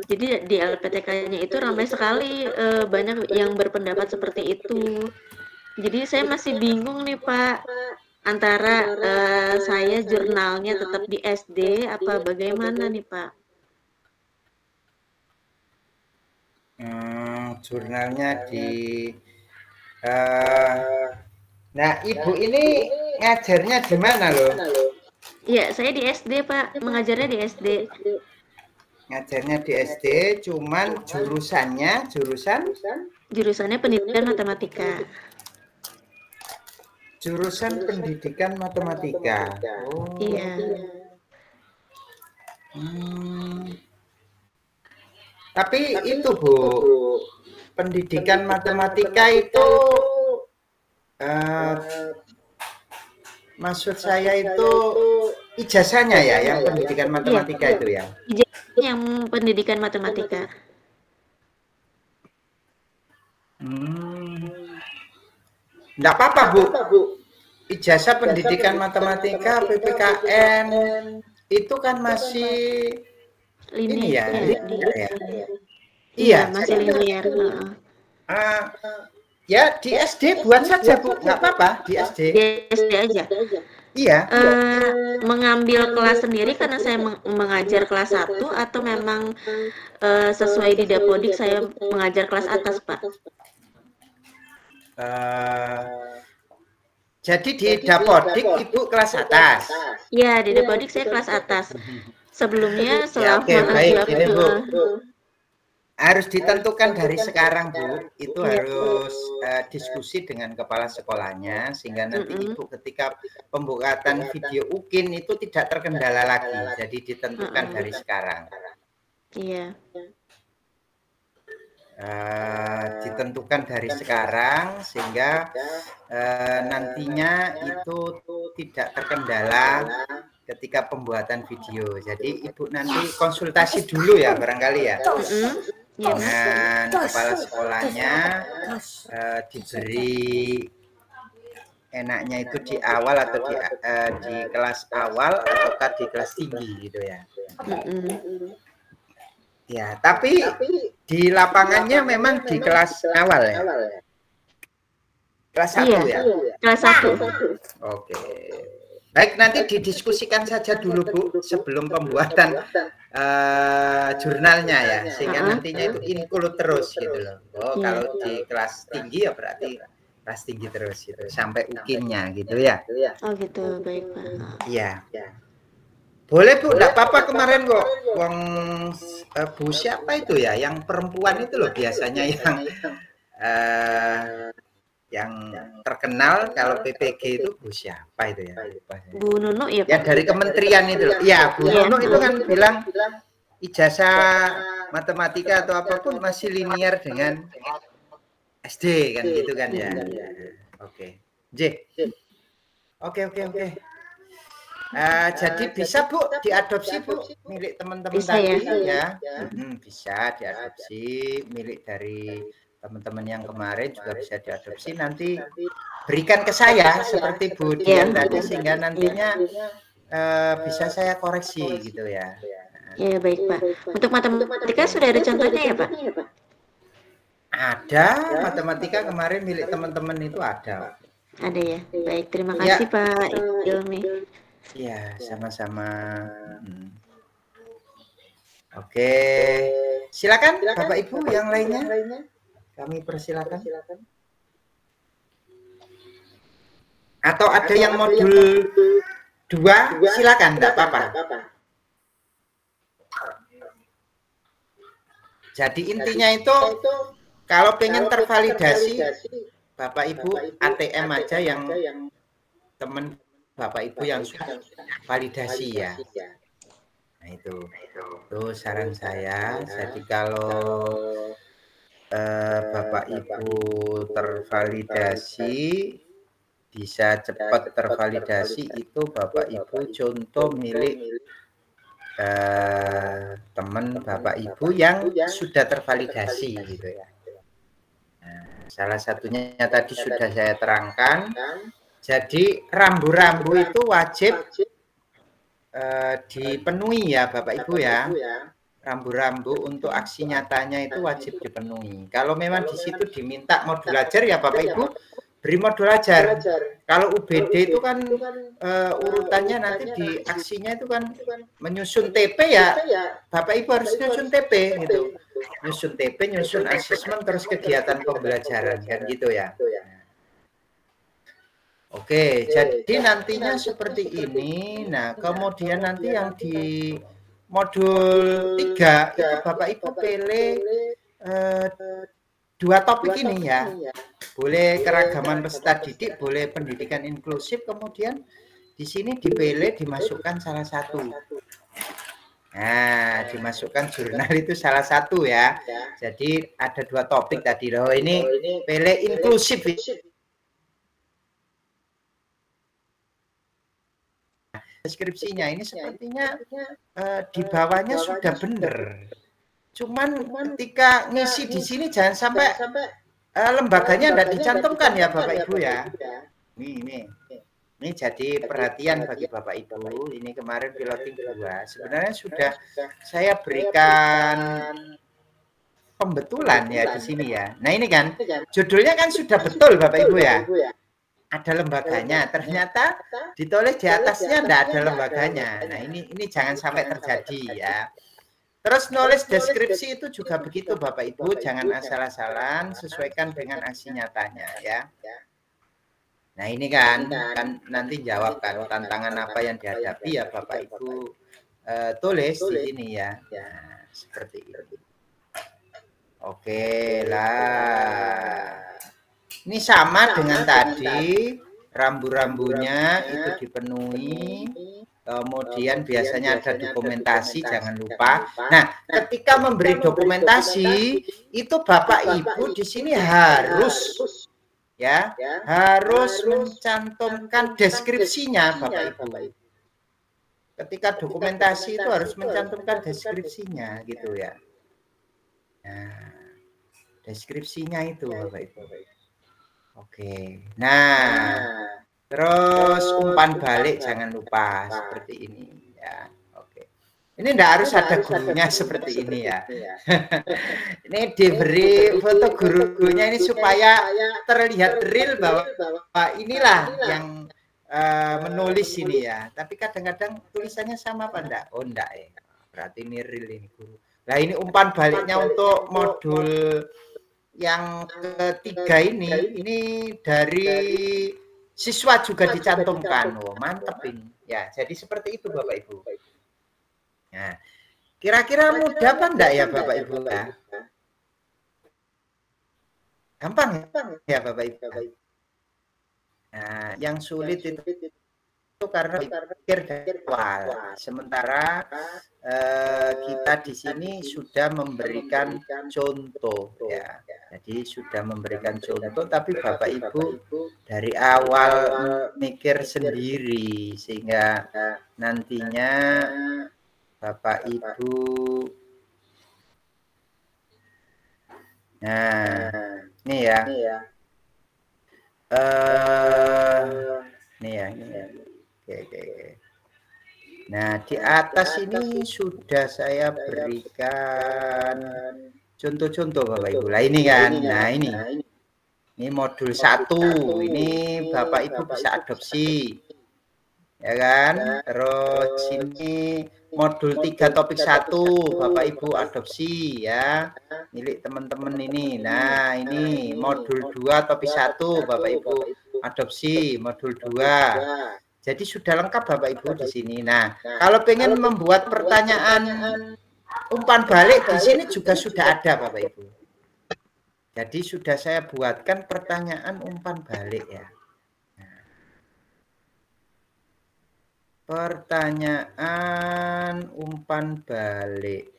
Speaker 4: Jadi di LPTK-nya itu ramai sekali, banyak yang berpendapat seperti itu. Jadi saya masih bingung nih Pak. antara saya jurnalnya tetap di SD apa bagaimana nih Pak?
Speaker 2: Jurnalnya di nah Ibu ini ngajarnya di mana loh?
Speaker 4: Iya, saya di SD Pak, mengajarnya di SD.
Speaker 2: Ngajarnya di SD, cuman jurusannya
Speaker 4: Jurusannya pendidikan matematika.
Speaker 2: jurusan pendidikan matematika. Oh.
Speaker 4: Iya.
Speaker 2: Tapi itu Bu, pendidikan matematika itu maksud saya itu ijazahnya ya, yang pendidikan matematika itu ya.
Speaker 4: Ijazahnya yang pendidikan matematika.
Speaker 2: Enggak apa-apa Bu. Ijazah pendidikan matematika PPKN itu kan masih
Speaker 4: linear
Speaker 2: ini ya,
Speaker 4: iya masih linear.
Speaker 2: Ya di SD buat saja Bu, nggak apa-apa di SD.
Speaker 4: Di SD aja.
Speaker 2: Iya.
Speaker 4: Mengambil kelas sendiri karena saya mengajar kelas 1 atau memang sesuai di Dapodik saya mengajar kelas atas Pak?
Speaker 2: Jadi di Dapodik Ibu kelas atas.
Speaker 4: Iya, di Dapodik saya kelas atas. Sebelumnya selama
Speaker 2: ya, baik, ini Bu. Harus ditentukan dari sekarang Bu, itu harus diskusi dengan kepala sekolahnya sehingga nanti Ibu ketika pembukaan video UKIN itu tidak terkendala lagi. Jadi ditentukan dari sekarang.
Speaker 4: Iya.
Speaker 2: Ditentukan dari sekarang sehingga nantinya itu tidak terkendala ketika pembuatan video. Jadi Ibu nanti konsultasi dulu ya barangkali ya dengan kepala sekolahnya, diberi enaknya itu di awal atau di kelas awal ataukah di kelas tinggi gitu ya. Ya, tapi di lapangannya memang di kelas awal ya. Kelas 1 ya.
Speaker 4: Kelas 1.
Speaker 2: Oke. Baik, nanti didiskusikan saja dulu Bu sebelum pembuatan jurnalnya ya, sehingga nantinya itu include terus gitu loh. Oh, kalau di kelas tinggi ya berarti kelas tinggi terus gitu sampai UKIN-nya gitu ya.
Speaker 4: Oh gitu, baik Pak.
Speaker 2: Iya. Boleh Bu, enggak apa-apa kemarin kok. Wong Bu siapa itu ya? Yang perempuan itu loh biasanya yang terkenal kalau PPG itu Bu siapa itu ya?
Speaker 4: Bu Nunu ya Pak?
Speaker 2: Ya dari kementerian itu loh. Iya, Bu Nunu itu kan bilang ijazah matematika atau apapun masih linear dengan SD kan gitu kan ya. Oke. J. Oke. Jadi bisa Bu diadopsi Bu milik teman-teman tadi ya. Bisa diadopsi milik dari teman-teman yang kemarin juga bisa diadopsi, nanti berikan ke saya seperti Bu Dian tadi sehingga nantinya bisa saya koreksi gitu ya.
Speaker 4: Ya baik Pak. Untuk matematika sudah ada contohnya ya Pak?
Speaker 2: Ada, matematika kemarin milik teman-teman itu ada.
Speaker 4: Ada ya. Baik, terima kasih Pak Ilmi.
Speaker 2: Iya, sama-sama. Oke, silakan Bapak Ibu yang lainnya. Kami persilakan. Atau ada yang modul 2, silakan, enggak apa-apa. Jadi intinya itu kalau pengen tervalidasi Bapak Ibu ATM aja yang teman Bapak Ibu yang sudah validasi ya. Nah itu saran saya. Jadi kalau Bapak Ibu tervalidasi, bisa cepat tervalidasi itu Bapak Ibu contoh milik teman Bapak Ibu yang sudah tervalidasi gitu ya. Nah, salah satunya tadi sudah saya terangkan. Jadi rambu-rambu itu wajib dipenuhi ya Bapak Ibu ya. Rambu-rambu untuk aksi nyatanya itu wajib dipenuhi. Kalau memang di situ diminta modul ajar ya Bapak Ibu beri modul ajar. Kalau UBD itu kan urutannya nanti di aksinya itu kan menyusun TP ya, Bapak Ibu harus nyusun TP gitu. Nyusun TP, nyusun asesmen, terus kegiatan pembelajaran kan gitu ya. Oke, jadi nantinya seperti ini. Nah, kemudian nanti yang di modul 3 itu Bapak Ibu pilih 2 topik ini ya. Boleh keragaman peserta didik, boleh pendidikan inklusif, kemudian di sini dipilih dimasukkan salah satu. Nah, dimasukkan jurnal itu salah satu ya. Jadi ada 2 topik tadi. Loh, ini pilih inklusif. Deskripsinya ini sepertinya di bawahnya sudah benar. Cuman ketika ngisi di sini jangan sampai lembaganya tidak dicantumkan ya Bapak Ibu ya. Ini jadi perhatian bagi Bapak Ibu. Ini kemarin piloting 2. Sebenarnya sudah saya berikan pembetulan ya di sini ya. Nah ini kan judulnya kan sudah betul Bapak Ibu ya. Ada lembaganya, ternyata ditulis di atasnya tidak ada lembaganya. Nah ini jangan sampai terjadi ya. Terus nulis deskripsi itu juga begitu Bapak Ibu, jangan asal-asalan, sesuaikan dengan aksi nyatanya ya. Nah ini kan nanti jawab kan tantangan apa yang dihadapi ya Bapak Ibu tulis di sini ya. Nah, seperti ini. Oke lah. Ini sama dengan tadi, rambu-rambunya itu dipenuhi, kemudian biasanya ada dokumentasi, jangan lupa. Nah, ketika memberi dokumentasi, itu Bapak Ibu di sini harus mencantumkan deskripsinya Bapak Ibu. Ketika dokumentasi itu harus mencantumkan deskripsinya gitu ya. Nah, deskripsinya itu Bapak Ibu. Oke, nah terus umpan balik jangan lupa seperti ini ya. Oke, ini tidak harus ada gurunya seperti ini ya. Ini diberi foto gurunya ini supaya terlihat real bahwa inilah yang menulis ini ya. Tapi kadang-kadang tulisannya sama apa enggak? Oh enggak ya. Berarti ini real ini guru. Nah ini umpan baliknya untuk modul yang ketiga ini dari siswa juga dicantumkan. Oh, mantap ini. Ya, jadi seperti itu Bapak Ibu. Nah, kira-kira mudah apa enggak ya Bapak Ibu ya? Gampang ya Bapak Ibu. Nah, yang sulit itu karena pikir dari awal. Sementara kita di sini sudah memberikan contoh ya. Jadi sudah memberikan contoh, tapi Bapak Ibu dari awal mikir sendiri sehingga nantinya Bapak Ibu ini ya. Oke. Nah, di atas ini sudah saya berikan contoh-contoh Bapak Ibu. Lah ini kan. Nah, ini modul 1. Ini Bapak Ibu bisa adopsi. Ya kan? Terus ini modul 3 topik 1 Bapak Ibu adopsi ya. Milik teman-teman ini. Nah, ini modul 2 topik 1 Bapak Ibu adopsi modul 2. Jadi sudah lengkap Bapak Ibu di sini. Nah, kalau pengen membuat pertanyaan umpan balik di sini juga sudah ada Bapak Ibu. Jadi sudah saya buatkan pertanyaan umpan balik ya. Nah, pertanyaan umpan balik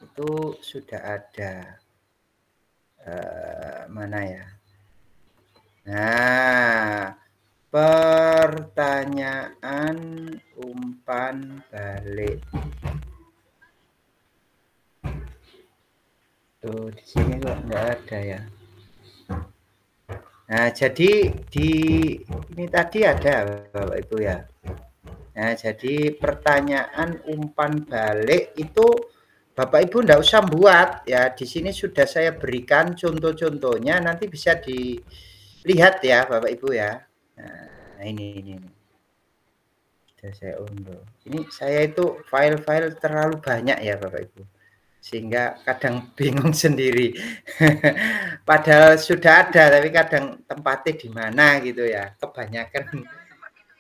Speaker 2: itu sudah ada. Mana ya? Nah, pertanyaan umpan balik. Tuh di sini kok enggak ada ya. Nah, jadi ini tadi ada Bapak Ibu ya. Nah, jadi pertanyaan umpan balik itu Bapak Ibu enggak usah buat ya. Di sini sudah saya berikan contoh-contohnya, nanti bisa lihat ya Bapak Ibu ya. Nah, ini. Sudah saya unduh. Ini saya itu file-file terlalu banyak ya Bapak Ibu. Sehingga kadang bingung sendiri. Padahal sudah ada, tapi kadang tempatnya di mana gitu ya.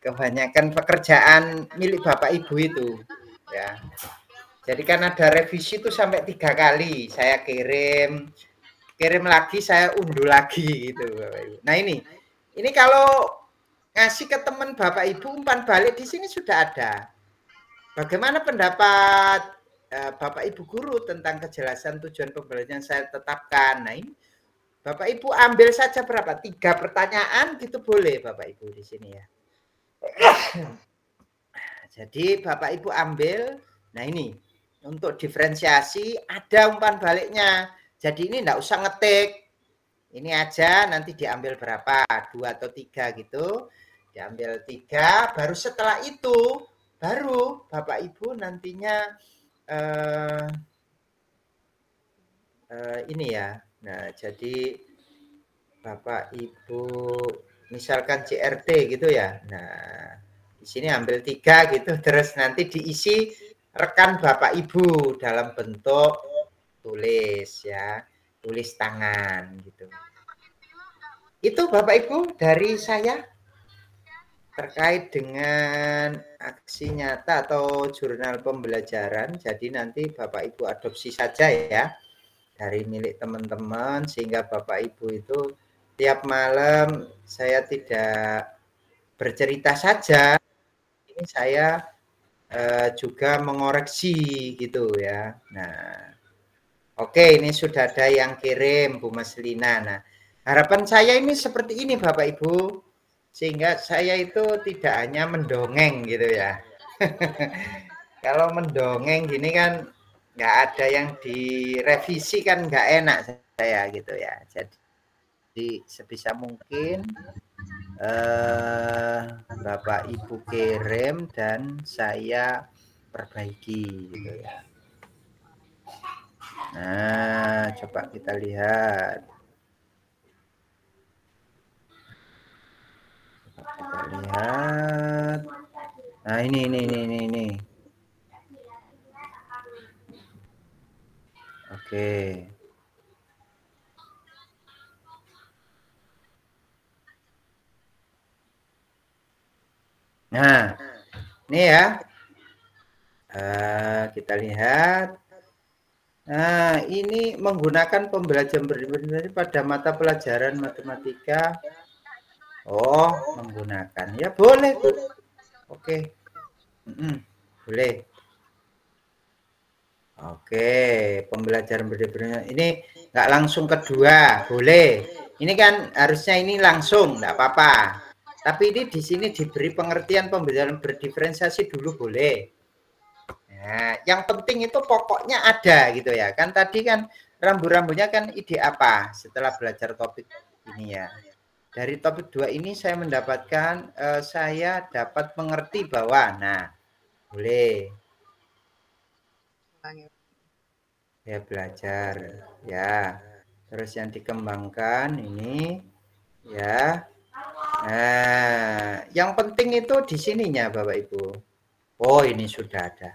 Speaker 2: Kebanyakan pekerjaan milik Bapak Ibu itu ya. Jadi kan ada revisi itu sampai 3 kali saya kirim lagi, saya unduh lagi gitu Bapak Ibu. Nah ini kalau ngasih ke teman Bapak Ibu umpan balik di sini sudah ada. Bagaimana pendapat Bapak Ibu guru tentang kejelasan tujuan pembelajaran yang saya tetapkan? Nah ini Bapak Ibu ambil saja berapa? 3 pertanyaan gitu boleh Bapak Ibu di sini ya. Jadi Bapak Ibu ambil, nah ini untuk diferensiasi ada umpan baliknya. Jadi ini enggak usah ngetik. Ini aja nanti diambil berapa? 2 atau 3 gitu. Diambil 3, baru setelah itu baru Bapak Ibu nantinya ini ya. Nah, jadi Bapak Ibu misalkan CRT gitu ya. Nah, di sini ambil 3 gitu, terus nanti diisi rekan Bapak Ibu dalam bentuk tulis ya, tulis tangan gitu. Itu Bapak Ibu dari saya terkait dengan aksi nyata atau jurnal pembelajaran. Jadi nanti Bapak Ibu adopsi saja ya dari milik teman-teman, sehingga Bapak Ibu itu tiap malam saya tidak bercerita saja, ini saya juga mengoreksi gitu ya. Nah, oke, ini sudah ada yang kirim Bu Maslina. Nah, harapan saya ini seperti ini Bapak Ibu, sehingga saya itu tidak hanya mendongeng gitu ya. Kalau mendongeng gini kan nggak ada yang direvisi kan nggak enak saya gitu ya. Jadi sebisa mungkin Bapak Ibu kirim dan saya perbaiki gitu ya. Nah, coba kita lihat. Nah, ini. Oke. Nah, ini ya. Kita lihat. Nah, ini menggunakan pembelajaran berdasarkan pada mata pelajaran matematika. Oh, menggunakan. Ya boleh, Bu. Oke. Boleh. Oke, pembelajaran berdasarkan ini nggak langsung kedua, boleh. Ini kan harusnya ini langsung, nggak apa-apa. Tapi ini di sini diberi pengertian pembelajaran berdiferensiasi dulu boleh. Nah, yang penting itu pokoknya ada gitu ya. Kan tadi kan rambu-rambunya kan ide apa setelah belajar topik ini ya. Dari topik 2 ini saya mendapatkan, saya dapat mengerti bahwa, nah boleh. Ya belajar ya. Terus yang dikembangkan ini ya. Nah, yang penting itu di sininya Bapak Ibu. Oh, ini sudah ada.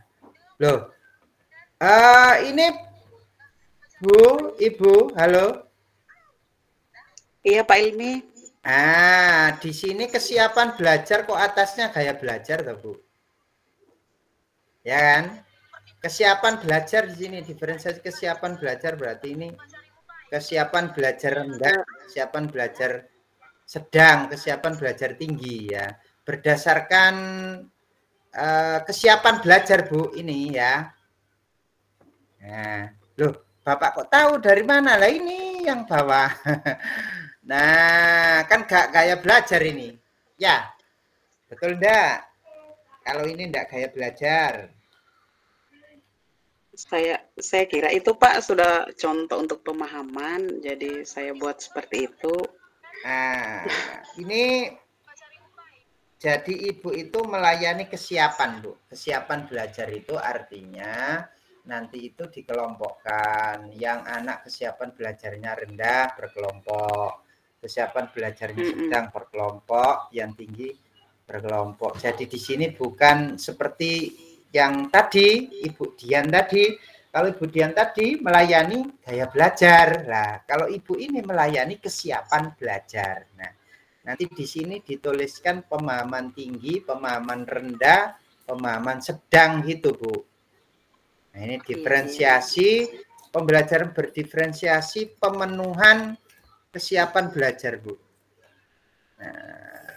Speaker 2: Loh. Ini Bu, Ibu, halo.
Speaker 5: Iya Pak Ilmi.
Speaker 2: Di sini kesiapan belajar kok atasnya gaya belajar toh, Bu? Ya kan? Kesiapan belajar di sini diferensiasi kesiapan belajar berarti ini kesiapan belajar rendah, kesiapan belajar sedang, kesiapan belajar tinggi ya. Berdasarkan kesiapan belajar Bu ini ya. Nah, loh, Bapak kok tahu dari mana? Lah ini yang bawah. Nah, kan gak gaya belajar ini. Ya. Betul enggak? Kalau ini enggak gaya belajar.
Speaker 5: Saya kira itu Pak sudah contoh untuk pemahaman, jadi saya buat seperti itu.
Speaker 2: Nah, ini jadi Ibu itu melayani kesiapan, Bu. Kesiapan belajar itu artinya nanti itu dikelompokkan. Yang anak kesiapan belajarnya rendah berkelompok. kesiapan belajarnya sedang berkelompok, yang tinggi berkelompok. Jadi di sini bukan seperti yang tadi Ibu Dian tadi. Kalau Ibu Dian tadi melayani gaya belajar. Nah, kalau Ibu ini melayani kesiapan belajar. Nah, nanti di sini dituliskan pemahaman tinggi, pemahaman rendah, pemahaman sedang gitu, Bu. Nah, ini diferensiasi, pembelajaran berdiferensiasi, pemenuhan kesiapan belajar, Bu. Nah,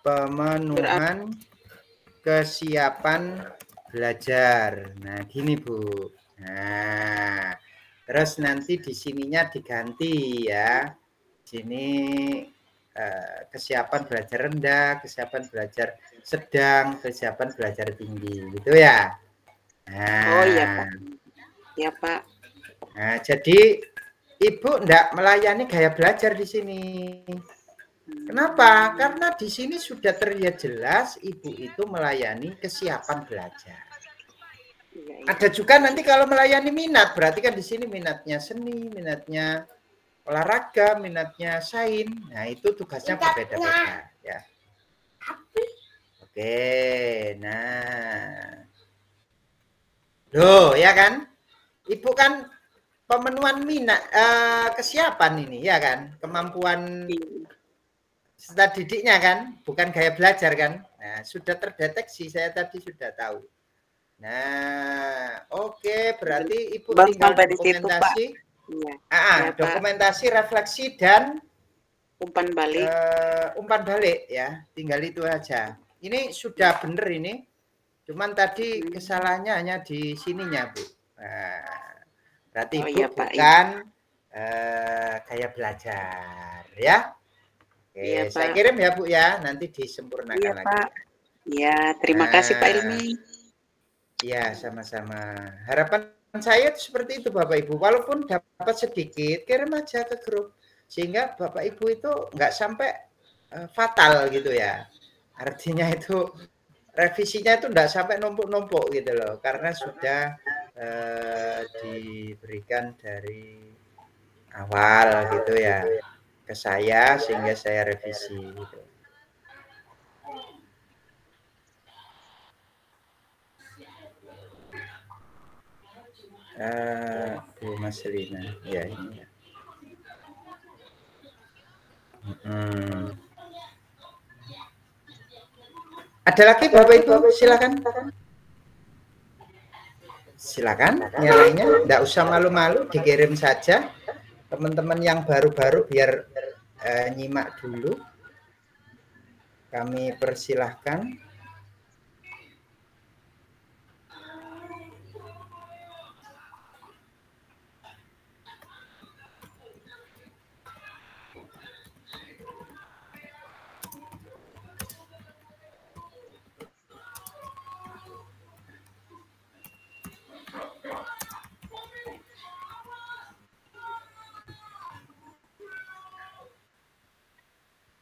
Speaker 2: pemenuhan kesiapan belajar. Nah, gini, Bu. Nah, terus nanti di sininya diganti ya. Sini kesiapan belajar rendah, kesiapan belajar sedang, kesiapan belajar tinggi, gitu ya. Nah,
Speaker 5: Oh iya Pak. Iya Pak.
Speaker 2: Nah, jadi Ibu enggak melayani gaya belajar di sini. Kenapa? Karena di sini sudah terlihat jelas Ibu itu melayani kesiapan belajar.
Speaker 5: Iya.
Speaker 2: Ada juga nanti kalau melayani minat, berarti kan di sini minatnya seni, minatnya olahraga, minatnya sains. Nah, itu tugasnya berbeda-beda ya. Oke, nah. Loh, ya kan? Ibu kan pemenuhan minat kesiapan ini ya kan? Kemampuan peserta didiknya kan, bukan gaya belajar kan? Nah, sudah terdeteksi, saya tadi sudah tahu. Nah, oke, berarti Ibu
Speaker 5: Baru
Speaker 2: tinggal
Speaker 5: sampai di situ, Pak.
Speaker 2: dokumentasi.
Speaker 5: Iya. Ya,
Speaker 2: Dokumentasi, refleksi dan
Speaker 5: umpan balik.
Speaker 2: umpan balik ya, tinggal itu aja. Ini sudah benar ini. Cuman tadi kesalahannya hanya di sininya, Bu. Nah, berarti Ibu
Speaker 5: iya, Pak,
Speaker 2: bukan gaya belajar ya. Oke,
Speaker 5: iya,
Speaker 2: saya
Speaker 5: Pak.
Speaker 2: kirim ya, Bu ya. Nanti disempurnakan
Speaker 5: Iya,
Speaker 2: lagi.
Speaker 5: Pak. Iya, terima kasih Pak Ilmi.
Speaker 2: Iya, sama-sama. Harapan saya itu seperti itu, Bapak Ibu. Walaupun dapat sedikit, kirim aja ke grup. Sehingga Bapak Ibu itu nggak sampai fatal gitu ya. Artinya itu revisinya itu nggak sampai numpuk-numpuk gitu loh. Karena sudah diberikan dari awal gitu ya ke saya, sehingga saya revisi gitu. Bu Maslina, ya ini ya. Ada lagi Bapak Ibu, silakan. Silakan, yang lainnya, enggak usah malu-malu, dikirim saja. Teman-teman yang baru-baru biar nyimak dulu. Kami persilahkan.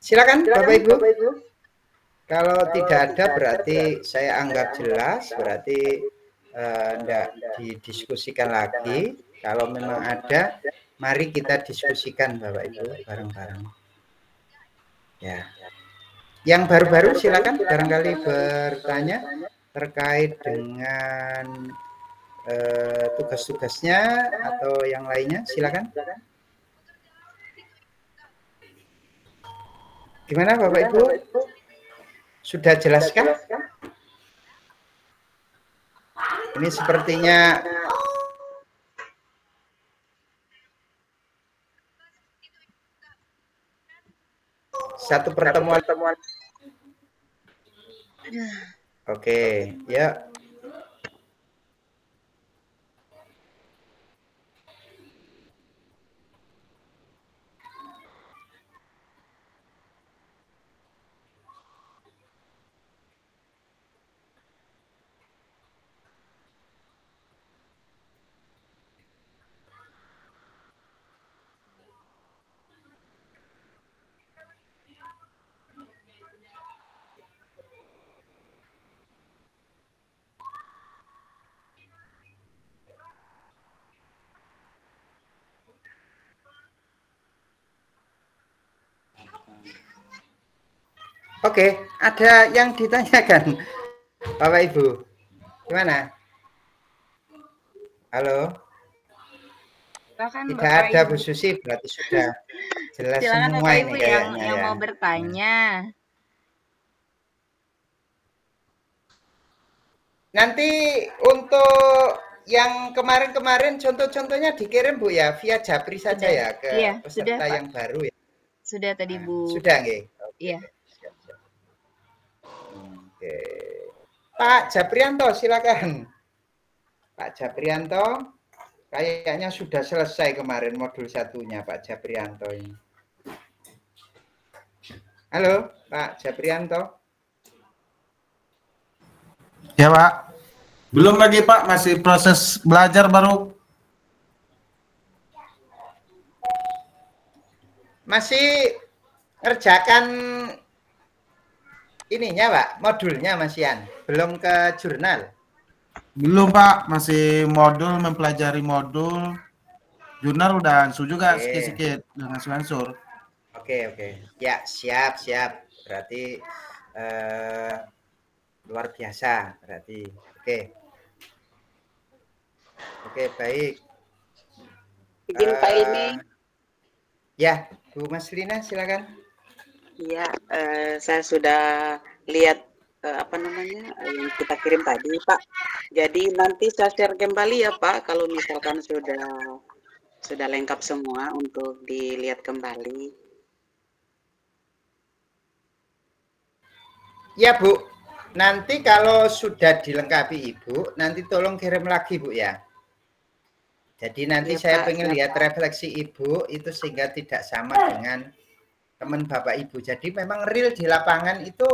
Speaker 2: Silakan Bapak Ibu. Kalau tidak ada berarti saya anggap jelas, berarti enggak didiskusikan lagi. Kalau memang ada, mari kita diskusikan Bapak Ibu bareng-bareng. Ya. Yang baru-baru silakan barangkali bertanya terkait dengan tugas-tugasnya atau yang lainnya, silakan. Gimana Bapak Ibu? Sudah jelaskah? Ini sepertinya satu pertemuan. Oke, ya. Oke, ada yang ditanyakan, Bapak Ibu? Gimana? Halo?
Speaker 1: Silakan
Speaker 2: Tidak
Speaker 1: Bapak
Speaker 2: ada,
Speaker 1: Ibu.
Speaker 2: Bu Susi, berarti sudah jelas
Speaker 1: Silakan
Speaker 2: semua
Speaker 1: Bapak
Speaker 2: ini
Speaker 1: Ibu
Speaker 2: kayaknya
Speaker 1: yang
Speaker 2: ya.
Speaker 1: mau bertanya.
Speaker 2: Nanti untuk yang kemarin-kemarin contoh-contohnya dikirim Bu ya, via Japri saja
Speaker 1: Sudah.
Speaker 2: ya ke
Speaker 1: Iya, sudah,
Speaker 2: peserta
Speaker 1: Pak.
Speaker 2: yang baru ya.
Speaker 1: Sudah tadi
Speaker 2: Nah,
Speaker 1: Bu.
Speaker 2: sudah nggih. Oke.
Speaker 1: Iya.
Speaker 2: Siap, siap. Oke. Pak Japrianto silakan. Pak Japrianto kayaknya sudah selesai kemarin modul satunya Pak Japrianto ini. Halo Pak Japrianto.
Speaker 6: Ya Pak, belum lagi Pak, masih proses belajar baru.
Speaker 2: Masih ngerjakan ininya Pak, modulnya Mas Yan, belum ke jurnal.
Speaker 6: Belum Pak, masih modul, mempelajari modul. Jurnal udah ansu juga sedikit-sedikit dengan ansur.
Speaker 2: Oke. Ya, siap. Berarti luar biasa berarti. Oke, baik.
Speaker 5: Izin Pak Ilmi.
Speaker 2: Ya, Bu Mas Lina silakan.
Speaker 5: Iya, saya sudah lihat apa namanya yang kita kirim tadi, Pak. Jadi nanti saya share kembali ya, Pak, kalau misalkan sudah lengkap semua untuk dilihat kembali.
Speaker 2: Ya, Bu. Nanti kalau sudah dilengkapi Ibu, nanti tolong kirim lagi, Bu ya. Jadi nanti
Speaker 5: Ya,
Speaker 2: saya
Speaker 5: Pak,
Speaker 2: pengen lihat refleksi Ibu itu sehingga tidak sama dengan teman Bapak Ibu. Jadi memang real di lapangan itu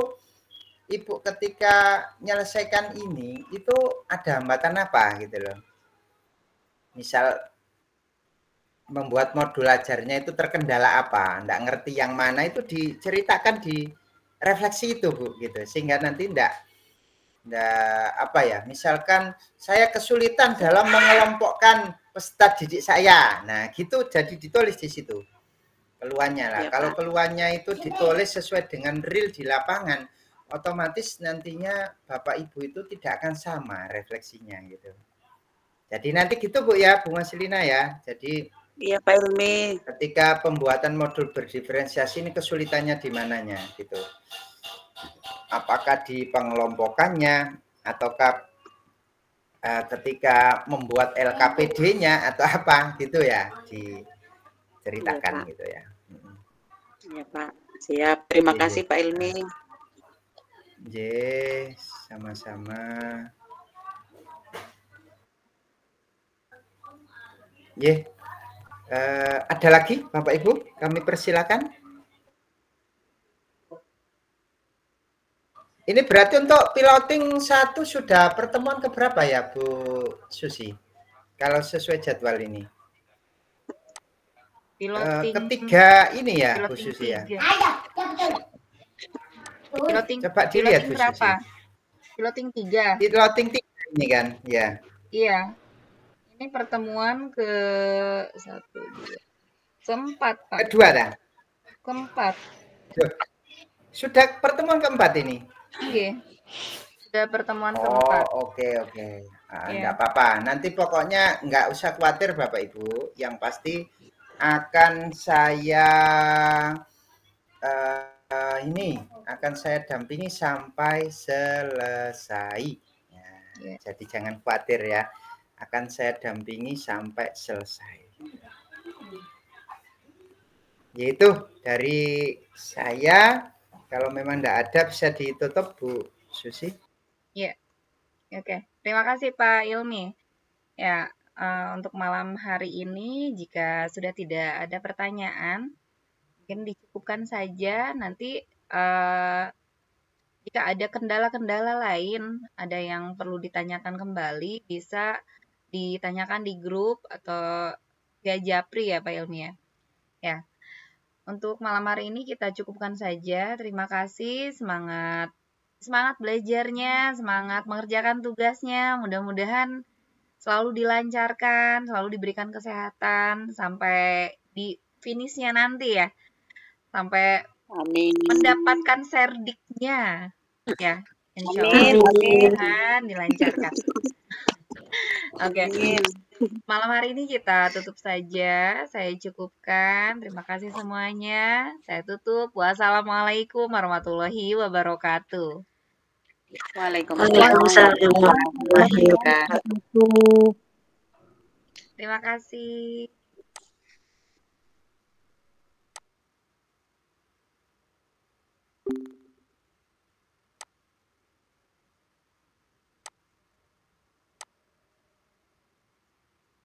Speaker 2: Ibu ketika menyelesaikan ini itu ada hambatan apa gitu loh. Misal membuat modul ajarnya itu terkendala apa, enggak ngerti yang mana itu diceritakan di refleksi itu Bu gitu. Sehingga nanti enggak apa ya, misalkan saya kesulitan dalam mengelompokkan peserta didik saya. Nah, gitu jadi ditulis di situ. Keluhannya lah.
Speaker 5: Ya,
Speaker 2: kalau
Speaker 5: Pak.
Speaker 2: keluhannya itu ditulis sesuai dengan real di lapangan, otomatis nantinya Bapak Ibu itu tidak akan sama refleksinya gitu. Jadi nanti gitu Bu ya, Bu Maslina ya. Jadi
Speaker 5: iya Pak Ilmi.
Speaker 2: Ketika pembuatan modul berdiferensiasi ini kesulitannya di mananya gitu. Apakah di pengelompokannya ataukah ketika membuat LKPD-nya atau apa gitu ya diceritakan
Speaker 5: Iya,
Speaker 2: gitu ya.
Speaker 5: Iya Pak, siap. Terima kasih Pak Ilmi.
Speaker 2: Sama-sama. Ada lagi Bapak Ibu? Kami persilakan. Ini berarti untuk piloting 1 sudah pertemuan keberapa ya Bu Susi? Kalau sesuai jadwal ini. Ketiga ini ya Bu Susi ya. Coba dilihat Bu Susi.
Speaker 1: Piloting 3.
Speaker 2: Piloting 3 ini kan, ya.
Speaker 1: Iya. Ini pertemuan keempat, Pak.
Speaker 2: Kedua dah.
Speaker 1: Keempat.
Speaker 2: Sudah pertemuan keempat ini.
Speaker 1: Iya. Sudah pertemuan keempat.
Speaker 2: Oke. Enggak apa-apa. Nanti pokoknya enggak usah khawatir Bapak Ibu. Yang pasti akan saya akan saya dampingi sampai selesai. Ya, jadi jangan khawatir ya. Akan saya dampingi sampai selesai. Yaitu dari saya. Kalau memang enggak ada bisa ditutup Bu Susi.
Speaker 1: Iya. Oke. Terima kasih Pak Ilmi. Ya, untuk malam hari ini jika sudah tidak ada pertanyaan, mungkin dicukupkan saja. Nanti jika ada kendala-kendala lain, ada yang perlu ditanyakan kembali, bisa ditanyakan di grup atau via Japri ya Pak Ilmi ya. Ya. Untuk malam hari ini kita cukupkan saja. Terima kasih, semangat belajarnya, semangat mengerjakan tugasnya. Mudah-mudahan selalu dilancarkan, selalu diberikan kesehatan sampai di finishnya nanti ya. Sampai
Speaker 5: Amin.
Speaker 1: mendapatkan serdiknya. Ya, insya
Speaker 5: Amin.
Speaker 1: Allah
Speaker 5: Amin.
Speaker 1: Tuhan dilancarkan. Oke,
Speaker 5: Amin.
Speaker 1: malam hari ini kita tutup saja. Saya cukupkan. Terima kasih semuanya. Saya tutup. Wassalamualaikum warahmatullahi wabarakatuh.
Speaker 4: Waalaikumsalam warahmatullahi wabarakatuh.
Speaker 1: Terima kasih.